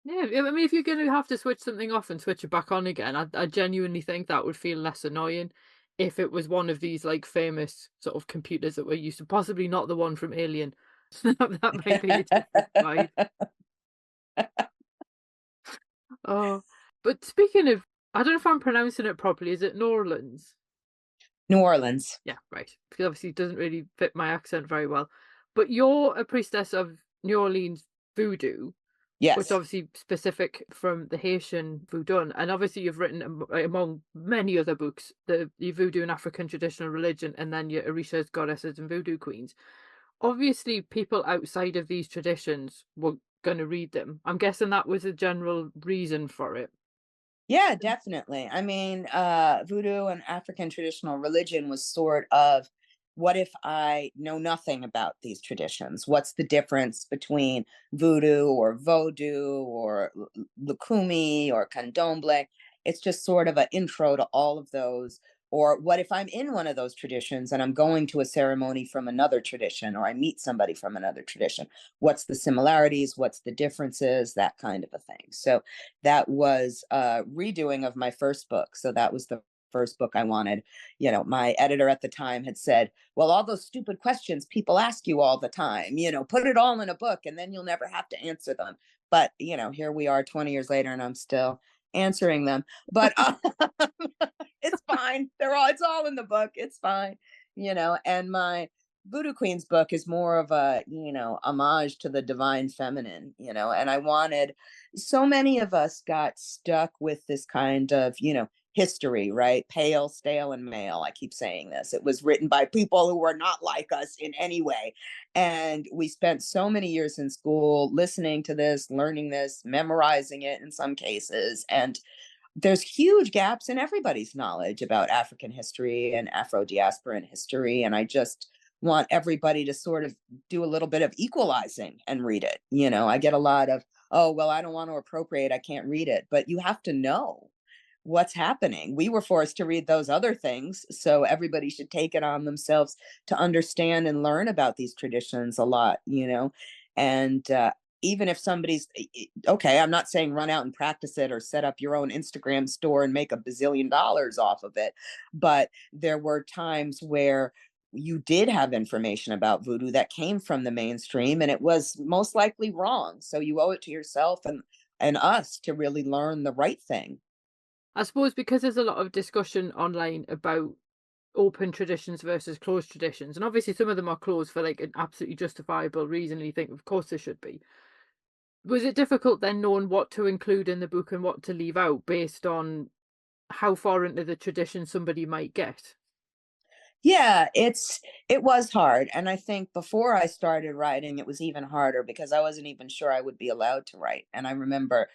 Yeah, I mean if you're gonna have to switch something off and switch it back on again, I genuinely think that would feel less annoying if it was one of these like famous sort of computers that we're used to, possibly not the one from Alien. That might be a different vibe. Oh, but speaking of, I don't know if I'm pronouncing it properly. Is it New Orleans? New Orleans. Yeah, right. Because obviously it doesn't really fit my accent very well. But you're a priestess of New Orleans voodoo, which Yes. obviously specific from the Haitian Vodoun, and obviously you've written among many other books the Voodoo and African traditional religion, and then your Orishas, goddesses, and Voodoo queens. Obviously, people outside of these traditions were going to read them. I'm guessing that was a general reason for it. Yeah, definitely. I mean, voodoo and African traditional religion was sort of, what if I know nothing about these traditions? What's the difference between voodoo or vodou or lucumi or candomblé? It's just sort of an intro to all of those. Or what if I'm in one of those traditions and I'm going to a ceremony from another tradition, or I meet somebody from another tradition? What's the similarities? What's the differences? That kind of a thing. So that was a redoing of my first book. So that was the first book I wanted. My editor at the time had said, well, all those stupid questions people ask you all the time, put it all in a book and then you'll never have to answer them. But, here we are 20 years later and I'm still answering them. But it's fine. It's all in the book. It's fine. And my Voodoo Queens book is more of a, homage to the divine feminine, and I wanted, so many of us got stuck with this kind of, history, right? Pale, stale, and male. I keep saying this. It was written by people who were not like us in any way. And we spent so many years in school listening to this, learning this, memorizing it in some cases. And there's huge gaps in everybody's knowledge about African history and Afro-diasporan history. And I just want everybody to sort of do a little bit of equalizing and read it. I get a lot of, oh, well, I don't want to appropriate, I can't read it. But you have to know what's happening. We were forced to read those other things. So everybody should take it on themselves to understand and learn about these traditions a lot, and even if somebody's okay, I'm not saying run out and practice it or set up your own Instagram store and make $1 billion off of it. But there were times where you did have information about voodoo that came from the mainstream and it was most likely wrong. So you owe it to yourself and us to really learn the right thing. I suppose because there's a lot of discussion online about open traditions versus closed traditions, and obviously some of them are closed for like an absolutely justifiable reason, and you think, of course, they should be. Was it difficult then knowing what to include in the book and what to leave out based on how far into the tradition somebody might get? Yeah, it was hard. And I think before I started writing, it was even harder because I wasn't even sure I would be allowed to write. And I remember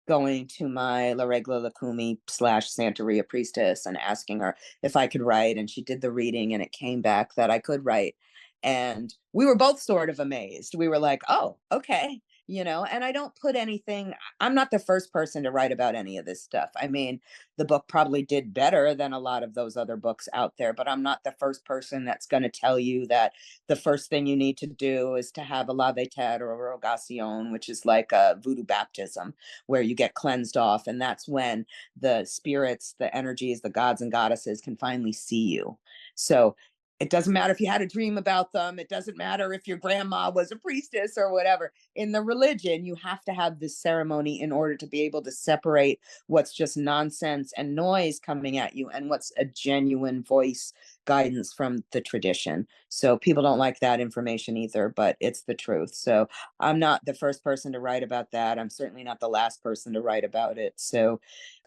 going to my La Regla Lucumi / Santeria priestess and asking her if I could write. And she did the reading and it came back that I could write. And we were both sort of amazed. We were like, oh, okay. And I don't put anything, I'm not the first person to write about any of this stuff. I mean, the book probably did better than a lot of those other books out there, but I'm not the first person that's going to tell you that the first thing you need to do is to have a lave tete or a rogacion, which is like a voodoo baptism where you get cleansed off. And that's when the spirits, the energies, the gods and goddesses can finally see you. So it doesn't matter if you had a dream about them. It doesn't matter if your grandma was a priestess or whatever. In the religion, you have to have this ceremony in order to be able to separate what's just nonsense and noise coming at you and what's a genuine voice guidance from the tradition. So people don't like that information either, but it's the truth. So I'm not the first person to write about that. I'm certainly not the last person to write about it. So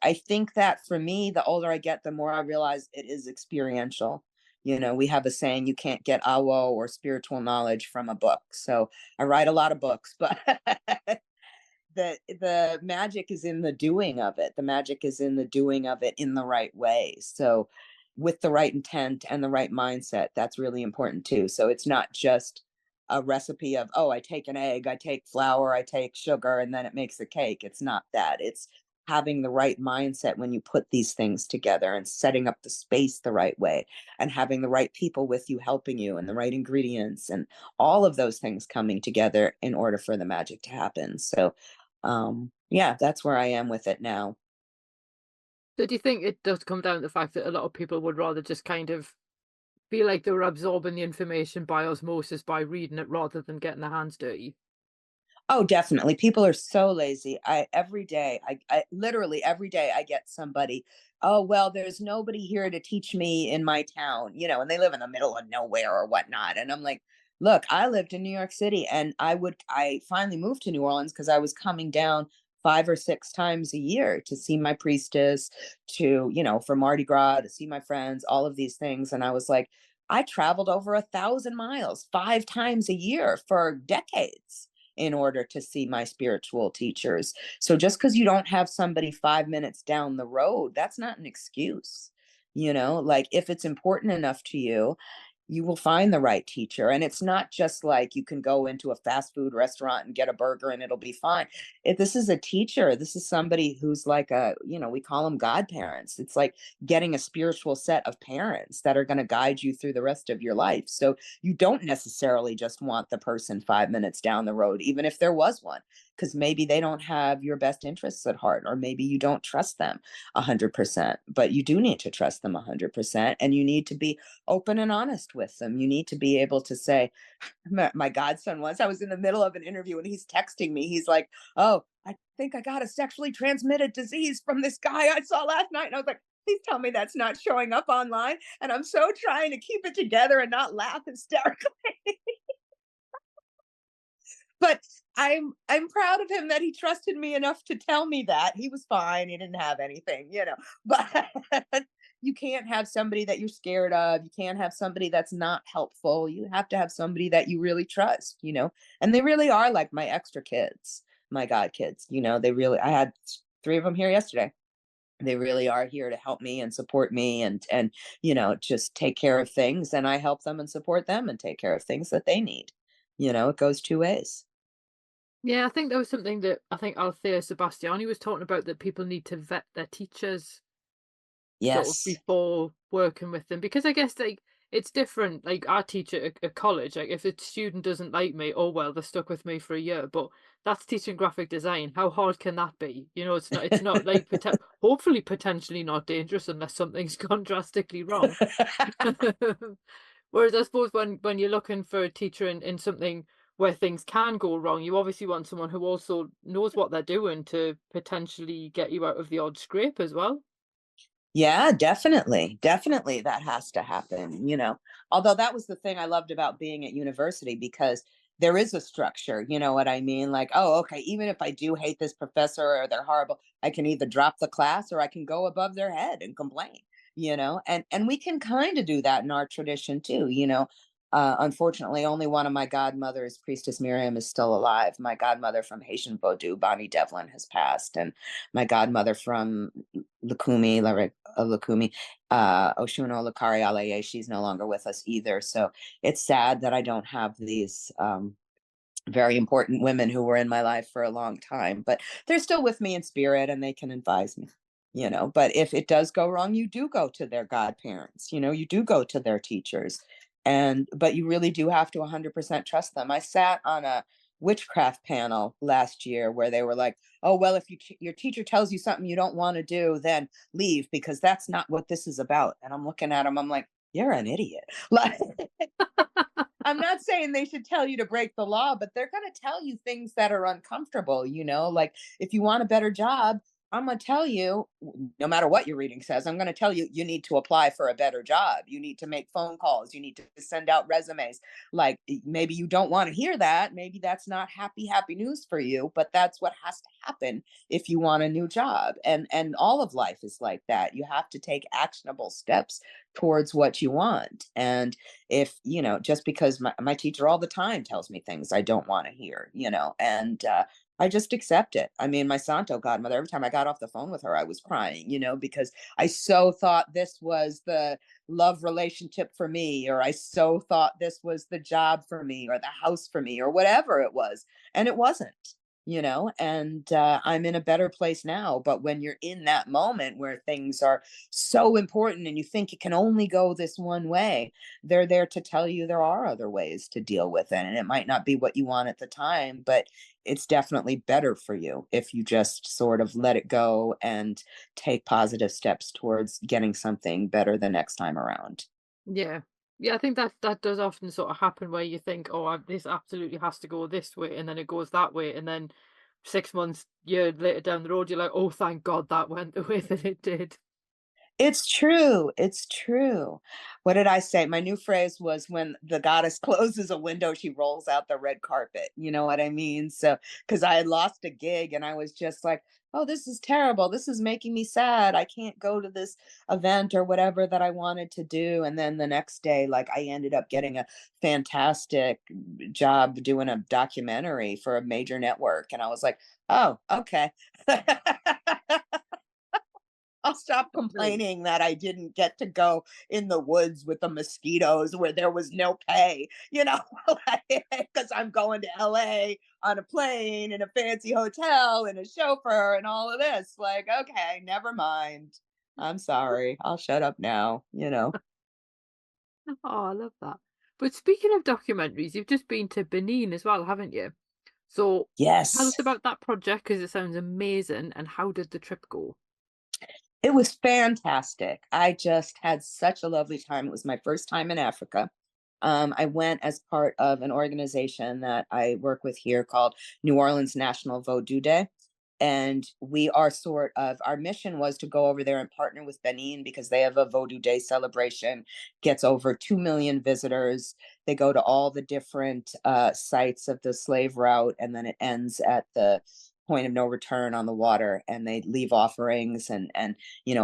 I think that for me, the older I get, the more I realize it is experiential. We have a saying, you can't get awo or spiritual knowledge from a book. So I write a lot of books, but the magic is in the doing of it. The magic is in the doing of it in the right way. So with the right intent and the right mindset, that's really important too. So it's not just a recipe of, oh, I take an egg, I take flour, I take sugar, and then it makes a cake. It's not that. It's having the right mindset when you put these things together and setting up the space the right way and having the right people with you helping you and the right ingredients and all of those things coming together in order for the magic to happen. So yeah, that's where I am with it now. So do you think it does come down to the fact that a lot of people would rather just kind of feel like they were absorbing the information by osmosis by reading it rather than getting their hands dirty? Oh, definitely. People are so lazy. Every day, I literally every day I get somebody, oh, well, there's nobody here to teach me in my town, and they live in the middle of nowhere or whatnot. And I'm like, look, I lived in New York City and I finally moved to New Orleans because I was coming down 5 or 6 times a year to see my priestess, to, for Mardi Gras, to see my friends, all of these things. And I was like, I traveled over 1,000 miles 5 times a year for decades in order to see my spiritual teachers. So just because you don't have somebody 5 minutes down the road, that's not an excuse. Like if it's important enough to you, you will find the right teacher. And it's not just like you can go into a fast food restaurant and get a burger and it'll be fine. If this is a teacher, this is somebody who's like we call them godparents. It's like getting a spiritual set of parents that are going to guide you through the rest of your life. So you don't necessarily just want the person 5 minutes down the road, even if there was one, because maybe they don't have your best interests at heart, or maybe you don't trust them 100%, but you do need to trust them 100%. And you need to be open and honest with them. You need to be able to say, my godson, once I was in the middle of an interview and he's texting me, he's like, oh, I think I got a sexually transmitted disease from this guy I saw last night. And I was like, please tell me that's not showing up online. And I'm so trying to keep it together and not laugh hysterically. But I'm proud of him that he trusted me enough to tell me that. He was fine. He didn't have anything, you know. But you can't have somebody that you're scared of. You can't have somebody that's not helpful. You have to have somebody that you really trust, you know. And they really are like my extra kids, my god kids, you know. They really, I had 3 of them here yesterday. They really are here to help me and support me, and just take care of things, and I help them and support them and take care of things that they need. It goes 2 ways. Yeah, I think there was something that I think Althea Sebastiani was talking about, that people need to vet their teachers sort of Yes. before working with them, because I guess like it's different. Like I teach at a college. Like if a student doesn't like me, oh well, they're stuck with me for a year. But that's teaching graphic design. How hard can that be? It's not. It's not like hopefully potentially not dangerous unless something's gone drastically wrong. Whereas I suppose when you're looking for a teacher in something where things can go wrong, you obviously want someone who also knows what they're doing to potentially get you out of the odd scrape as well. Yeah, definitely. Definitely that has to happen. Although that was the thing I loved about being at university, because there is a structure, you know what I mean? Like, oh, okay, even if I do hate this professor or they're horrible, I can either drop the class or I can go above their head and complain. And we can kind of do that in our tradition too. Unfortunately, only one of my godmothers, Priestess Miriam, is still alive. My godmother from Haitian Vodoun, Bonnie Devlin, has passed, and my godmother from Lucumi, Lucumi, Oshun-African she's no longer with us either. So it's sad that I don't have these very important women who were in my life for a long time, but they're still with me in spirit and they can advise me. But if it does go wrong, you do go to their godparents, you do go to their teachers. But you really do have to 100% trust them. I sat on a witchcraft panel last year where they were like, oh, well, if your teacher tells you something you don't want to do, then leave, because that's not what this is about. And I'm looking at them, I'm like, you're an idiot. Like, I'm not saying they should tell you to break the law, but they're going to tell you things that are uncomfortable. Like, if you want a better job, I'm going to tell you, no matter what your reading says, I'm going to tell you, you need to apply for a better job. You need to make phone calls. You need to send out resumes. Like, maybe you don't want to hear that. Maybe that's not happy news for you, but that's what has to happen if you want a new job. And all of life is like that. You have to take actionable steps towards what you want. And if just because my teacher all the time tells me things I don't want to hear, and I just accept it. I mean, my Santo godmother, every time I got off the phone with her, I was crying, because I so thought this was the love relationship for me, or I so thought this was the job for me, or the house for me, or whatever it was. And it wasn't. And I'm in a better place now. But when you're in that moment where things are so important and you think it can only go this one way, they're there to tell you there are other ways to deal with it. And it might not be what you want at the time, but it's definitely better for you if you just sort of let it go and take positive steps towards getting something better the next time around. Yeah. Yeah, I think that does often sort of happen where you think, "Oh, this absolutely has to go this way," and then it goes that way, and then 6 months, year later down the road, you're like, "Oh, thank God that went the way that it did." It's true. It's true. What did I say? My new phrase was, when the goddess closes a window, she rolls out the red carpet. You know what I mean? So, because I had lost a gig and I was just like, oh, this is terrible. This is making me sad. I can't go to this event or whatever that I wanted to do. And then the next day, like, I ended up getting a fantastic job doing a documentary for a major network. And I was like, oh, okay. I'll stop Lovely. complaining that I didn't get to go in the woods with the mosquitoes where there was no pay, because I'm going to LA on a plane in a fancy hotel and a chauffeur and all of this. Like, okay, never mind. I'm sorry. I'll shut up now. Oh, I love that. But speaking of documentaries, you've just been to Benin as well, haven't you? So tell Yes. us about that project because it sounds amazing. And how did the trip go? It was fantastic. I just had such a lovely time. It was my first time in Africa. I went as part of an organization that I work with here called New Orleans National Voodoo Day. And we are our mission was to go over there and partner with Benin because they have a Voodoo Day celebration, gets over 2 million visitors. They go to all the different sites of the slave route, and then it ends at the point of no return on the water, and they leave offerings and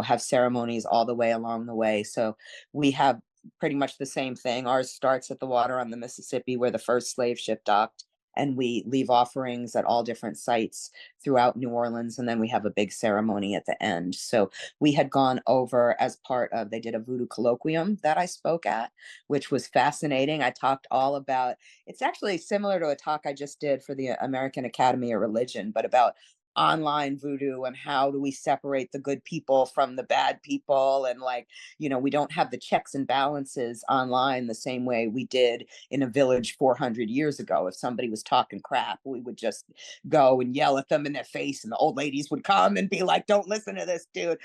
have ceremonies all the way along the way. So we have pretty much the same thing. Ours starts at the water on the Mississippi where the first slave ship docked, and we leave offerings at all different sites throughout New Orleans, and then we have a big ceremony at the end. So we had gone over as part of, they did a voodoo colloquium that I spoke at, which was fascinating. I talked all about, it's actually similar to a talk I just did for the American Academy of Religion, but about online voodoo and how do we separate the good people from the bad people, and we don't have the checks and balances online the same way we did in a village 400 years ago. If somebody was talking crap, we would just go and yell at them in their face, and the old ladies would come and be like, don't listen to this dude.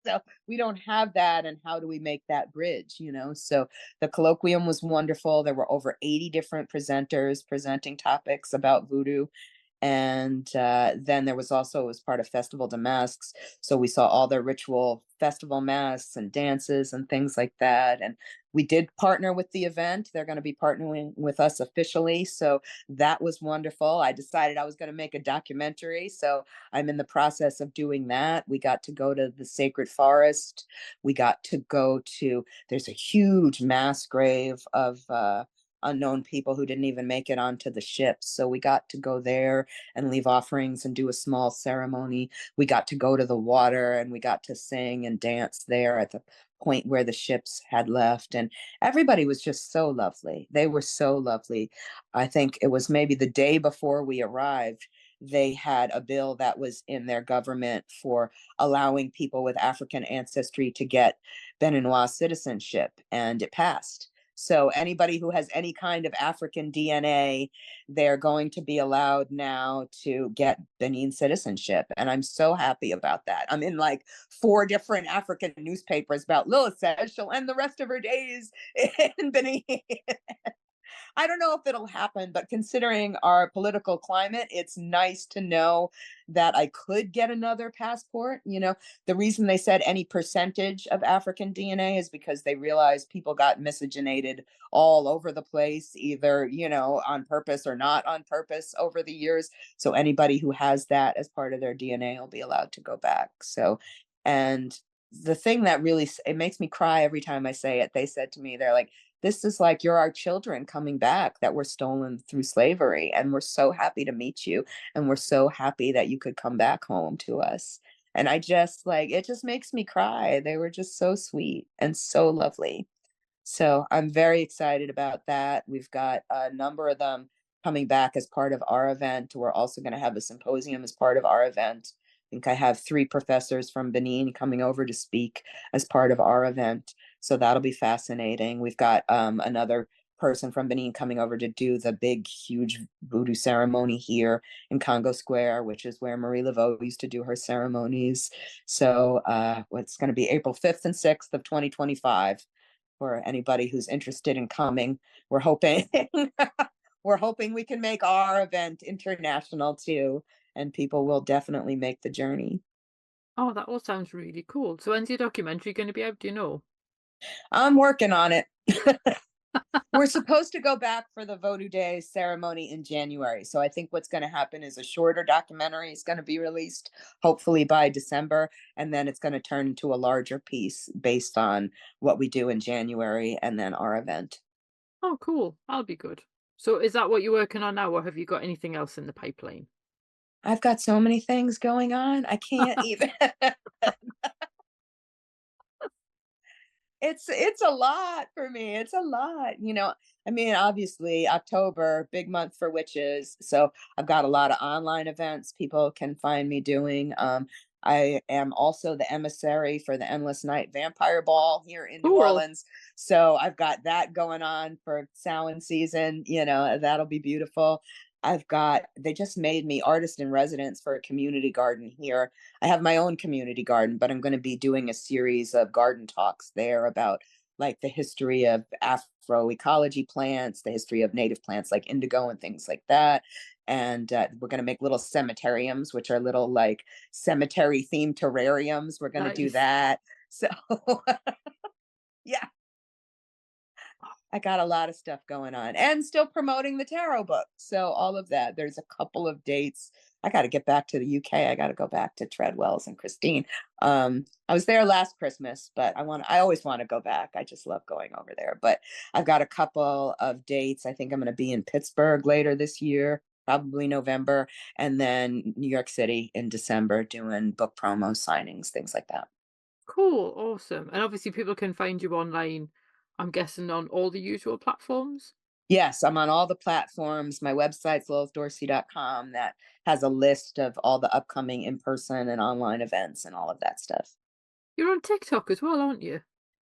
So we don't have that, and how do we make that bridge? So the colloquium was wonderful. There were over 80 different presenters presenting topics about voodoo. And then there was also, it was part of Festival de Masks. So we saw all their ritual festival masks and dances and things like that. And we did partner with the event. They're going to be partnering with us officially. So that was wonderful. I decided I was going to make a documentary. So I'm in the process of doing that. We got to go to the sacred forest. We got to go to, there's a huge mass grave of, unknown people who didn't even make it onto the ship. So we got to go there and leave offerings and do a small ceremony. We got to go to the water and we got to sing and dance there at the point where the ships had left. And everybody was just so lovely. They were so lovely. I think it was maybe the day before we arrived, they had a bill that was in their government for allowing people with African ancestry to get Beninois citizenship, and it passed. So anybody who has any kind of African DNA, they're going to be allowed now to get Benin citizenship. And I'm so happy about that. I'm in like 4 different African newspapers about Lilith says she'll end the rest of her days in Benin. I don't know if it'll happen, but considering our political climate, it's nice to know that I could get another passport. The reason they said any percentage of African DNA is because they realized people got miscegenated all over the place, either on purpose or not on purpose over the years. So anybody who has that as part of their DNA will be allowed to go back. So, and the thing that really, it makes me cry every time I say it, they said to me, they're like, this is like you're our children coming back that were stolen through slavery. And we're so happy to meet you. And we're so happy that you could come back home to us. And I just it just makes me cry. They were just so sweet and so lovely. So I'm very excited about that. We've got a number of them coming back as part of our event. We're also going to have a symposium as part of our event. I think I have 3 professors from Benin coming over to speak as part of our event. So that'll be fascinating. We've got another person from Benin coming over to do the big, huge voodoo ceremony here in Congo Square, which is where Marie Laveau used to do her ceremonies. So it's going to be April 5th and 6th of 2025 for anybody who's interested in coming. We're hoping we're hoping we can make our event international too, and people will definitely make the journey. Oh, that all sounds really cool. So when's your documentary going to be out? Do you know? I'm working on it. We're supposed to go back for the Voodoo Day ceremony in January. So I think what's going to happen is a shorter documentary is going to be released, hopefully by December. And then it's going to turn into a larger piece based on what we do in January and then our event. Oh, cool. That'll be good. So is that what you're working on now, or have you got anything else in the pipeline? I've got so many things going on. I can't even. It's a lot for me. It's a lot, you know. I mean, obviously, October, big month for witches. So I've got a lot of online events people can find me doing. I am also the emissary for the Endless Night Vampire Ball here in New Cool. Orleans. So I've got that going on for Samhain season. You know, that'll be beautiful. They just made me artist in residence for a community garden here. I have my own community garden, but I'm going to be doing a series of garden talks there about like the history of Afro-ecology plants, the history of native plants like indigo and things like that. And we're going to make little cemeteriums, which are little like cemetery themed terrariums. We're going to do Nice. that. So, yeah, I got a lot of stuff going on and still promoting the tarot book. So all of that. There's a couple of dates. I got to get back to the UK. I got to go back to Treadwell's and Christine. I was there last Christmas, but I always want to go back. I just love going over there. But I've got a couple of dates. I think I'm going to be in Pittsburgh later this year, probably November, and then New York City in December doing book promo signings, things like that. Cool. Awesome. And obviously people can find you online, I'm guessing on all the usual platforms. Yes, I'm on all the platforms. My website's lilithdorsey.com that has a list of all the upcoming in-person and online events and all of that stuff. You're on TikTok as well, aren't you?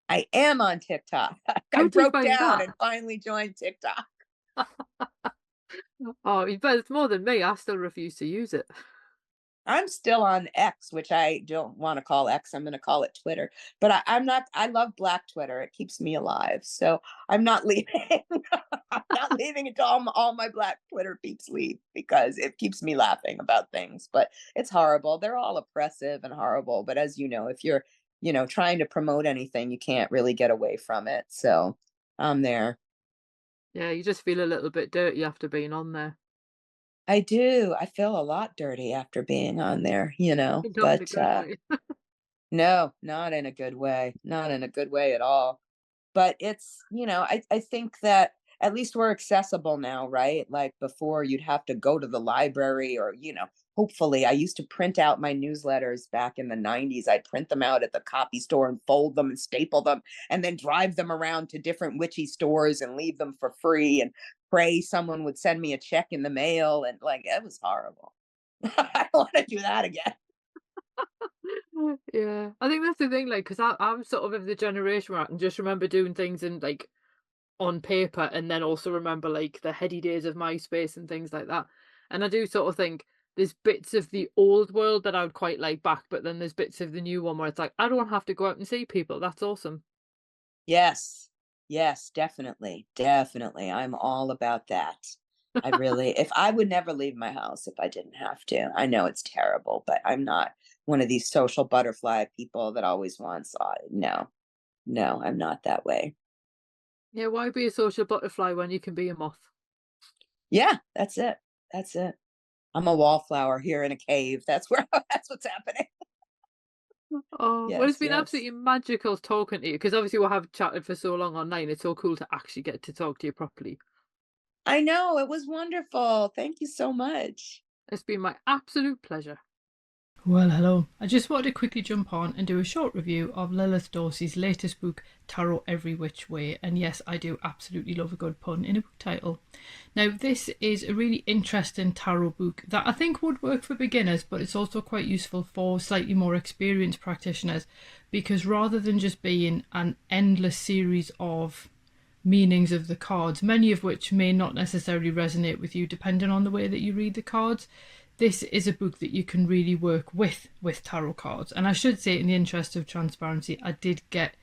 I am on TikTok. I How do you broke find down that? and finally joined TikTok. Oh, you bet it's more than me. I still refuse to use it. I'm still on X, which I don't want to call X. I'm going to call it Twitter. But I'm not. I love Black Twitter. It keeps me alive. So I'm not leaving. I'm not leaving until all my Black Twitter peeps leave because it keeps me laughing about things. But it's horrible. They're all oppressive and horrible. But as you know, if you're, trying to promote anything, you can't really get away from it. So I'm there. Yeah, you just feel a little bit dirty after being on there. I do. I feel a lot dirty after being on there, Not in a but good way. no, not in a good way. Not in a good way at all. But it's, I think that at least we're accessible now, right? Like before you'd have to go to the library or, hopefully I used to print out my newsletters back in the 90s. I'd print them out at the copy store and fold them and staple them and then drive them around to different witchy stores and leave them for free and pray someone would send me a check in the mail. And like, it was horrible. I don't want to do that again. Yeah, I think that's the thing, like, because I'm sort of the generation where I can just remember doing things in like on paper, and then also remember like the heady days of MySpace and things like that. And I do sort of think there's bits of the old world that I would quite like back, but then there's bits of the new one where it's like I don't have to go out and see people. That's awesome. Yes. Yes, definitely. Definitely. I'm all about that. If I would never leave my house if I didn't have to. I know it's terrible, but I'm not one of these social butterfly people that always wants, no, no, I'm not that way. Yeah, why be a social butterfly when you can be a moth? Yeah, that's it. That's it. I'm a wallflower here in a cave. That's what's happening. Oh, well, it's Yes, been yes. absolutely magical talking to you because obviously we have chatted for so long online. It's so cool to actually get to talk to you properly. I know. It was wonderful. Thank you so much. It's been my absolute pleasure. Well, hello. I just wanted to quickly jump on and do a short review of Lilith Dorsey's latest book, Tarot Every Which Way. And yes, I do absolutely love a good pun in a book title. Now, this is a really interesting tarot book that I think would work for beginners, but it's also quite useful for slightly more experienced practitioners because rather than just being an endless series of meanings of the cards, many of which may not necessarily resonate with you depending on the way that you read the cards, this is a book that you can really work with tarot cards. And I should say, in the interest of transparency, I did get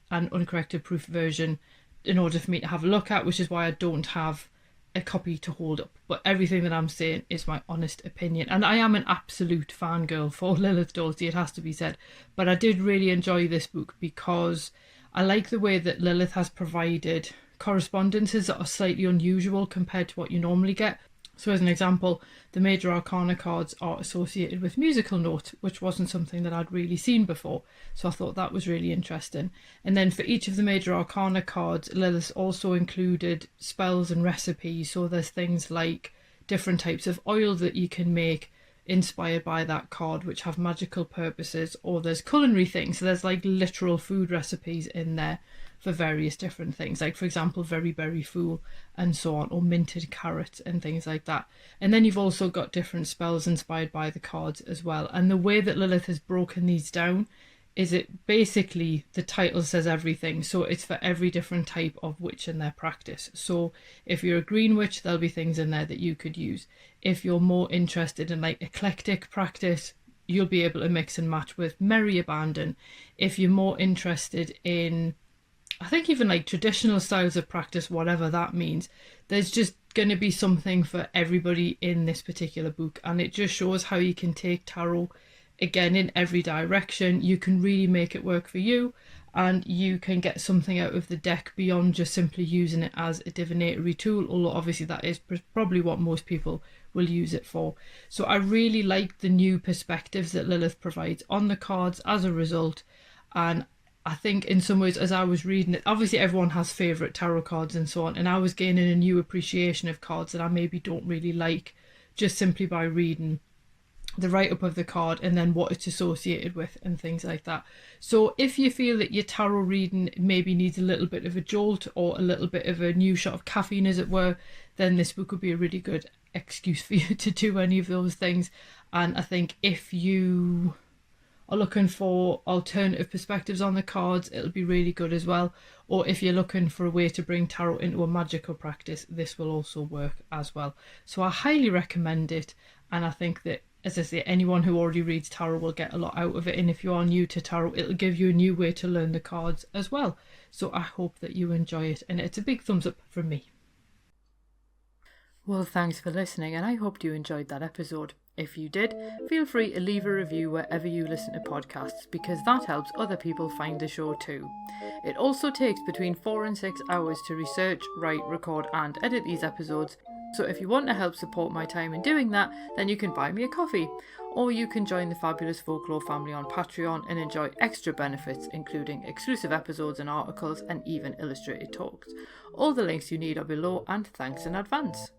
an uncorrected proof version in order for me to have a look at, which is why I don't have a copy to hold up. But everything that I'm saying is my honest opinion. And I am an absolute fangirl for Lilith Dorsey, it has to be said. But I did really enjoy this book because I like the way that Lilith has provided correspondences that are slightly unusual compared to what you normally get. So as an example, the major arcana cards are associated with musical notes, which wasn't something that I'd really seen before. So I thought that was really interesting. And then for each of the major arcana cards, Lilith also included spells and recipes. So there's things like different types of oil that you can make, inspired by that card, which have magical purposes, or there's culinary things. So there's like literal food recipes in there for various different things, like for example very berry fool and so on, or minted carrot and things like that. And then you've also got different spells inspired by the cards as well. And the way that Lilith has broken these down is it basically, the title says everything, so it's for every different type of witch and their practice. So if you're a green witch, there'll be things in there that you could use. If you're more interested in like eclectic practice, you'll be able to mix and match with merry abandon. If you're more interested in, I think, even like traditional styles of practice, whatever that means, there's just going to be something for everybody in this particular book. And it just shows how you can take tarot, again, in every direction. You can really make it work for you, and you can get something out of the deck beyond just simply using it as a divinatory tool, although obviously that is probably what most people will use it for. So I really like the new perspectives that Lilith provides on the cards as a result. And I think in some ways, as I was reading it, obviously everyone has favourite tarot cards and so on, and I was gaining a new appreciation of cards that I maybe don't really like, just simply by reading the write-up of the card and then what it's associated with and things like that. So if you feel that your tarot reading maybe needs a little bit of a jolt or a little bit of a new shot of caffeine, as it were, then this book would be a really good excuse for you to do any of those things. And I think if you are looking for alternative perspectives on the cards, it'll be really good as well. Or if you're looking for a way to bring tarot into a magical practice, this will also work as well. So I highly recommend it, and I think that, as I say, anyone who already reads tarot will get a lot out of it, and if you are new to tarot, it'll give you a new way to learn the cards as well. So I hope that you enjoy it, and it's a big thumbs up from me. Well, thanks for listening, and I hope you enjoyed that episode. If you did, feel free to leave a review wherever you listen to podcasts, because that helps other people find the show too. It also takes between 4 and 6 hours to research, write, record and edit these episodes, so if you want to help support my time in doing that, then you can buy me a coffee. Or you can join the Fabulous Folklore family on Patreon and enjoy extra benefits, including exclusive episodes and articles and even illustrated talks. All the links you need are below, and thanks in advance.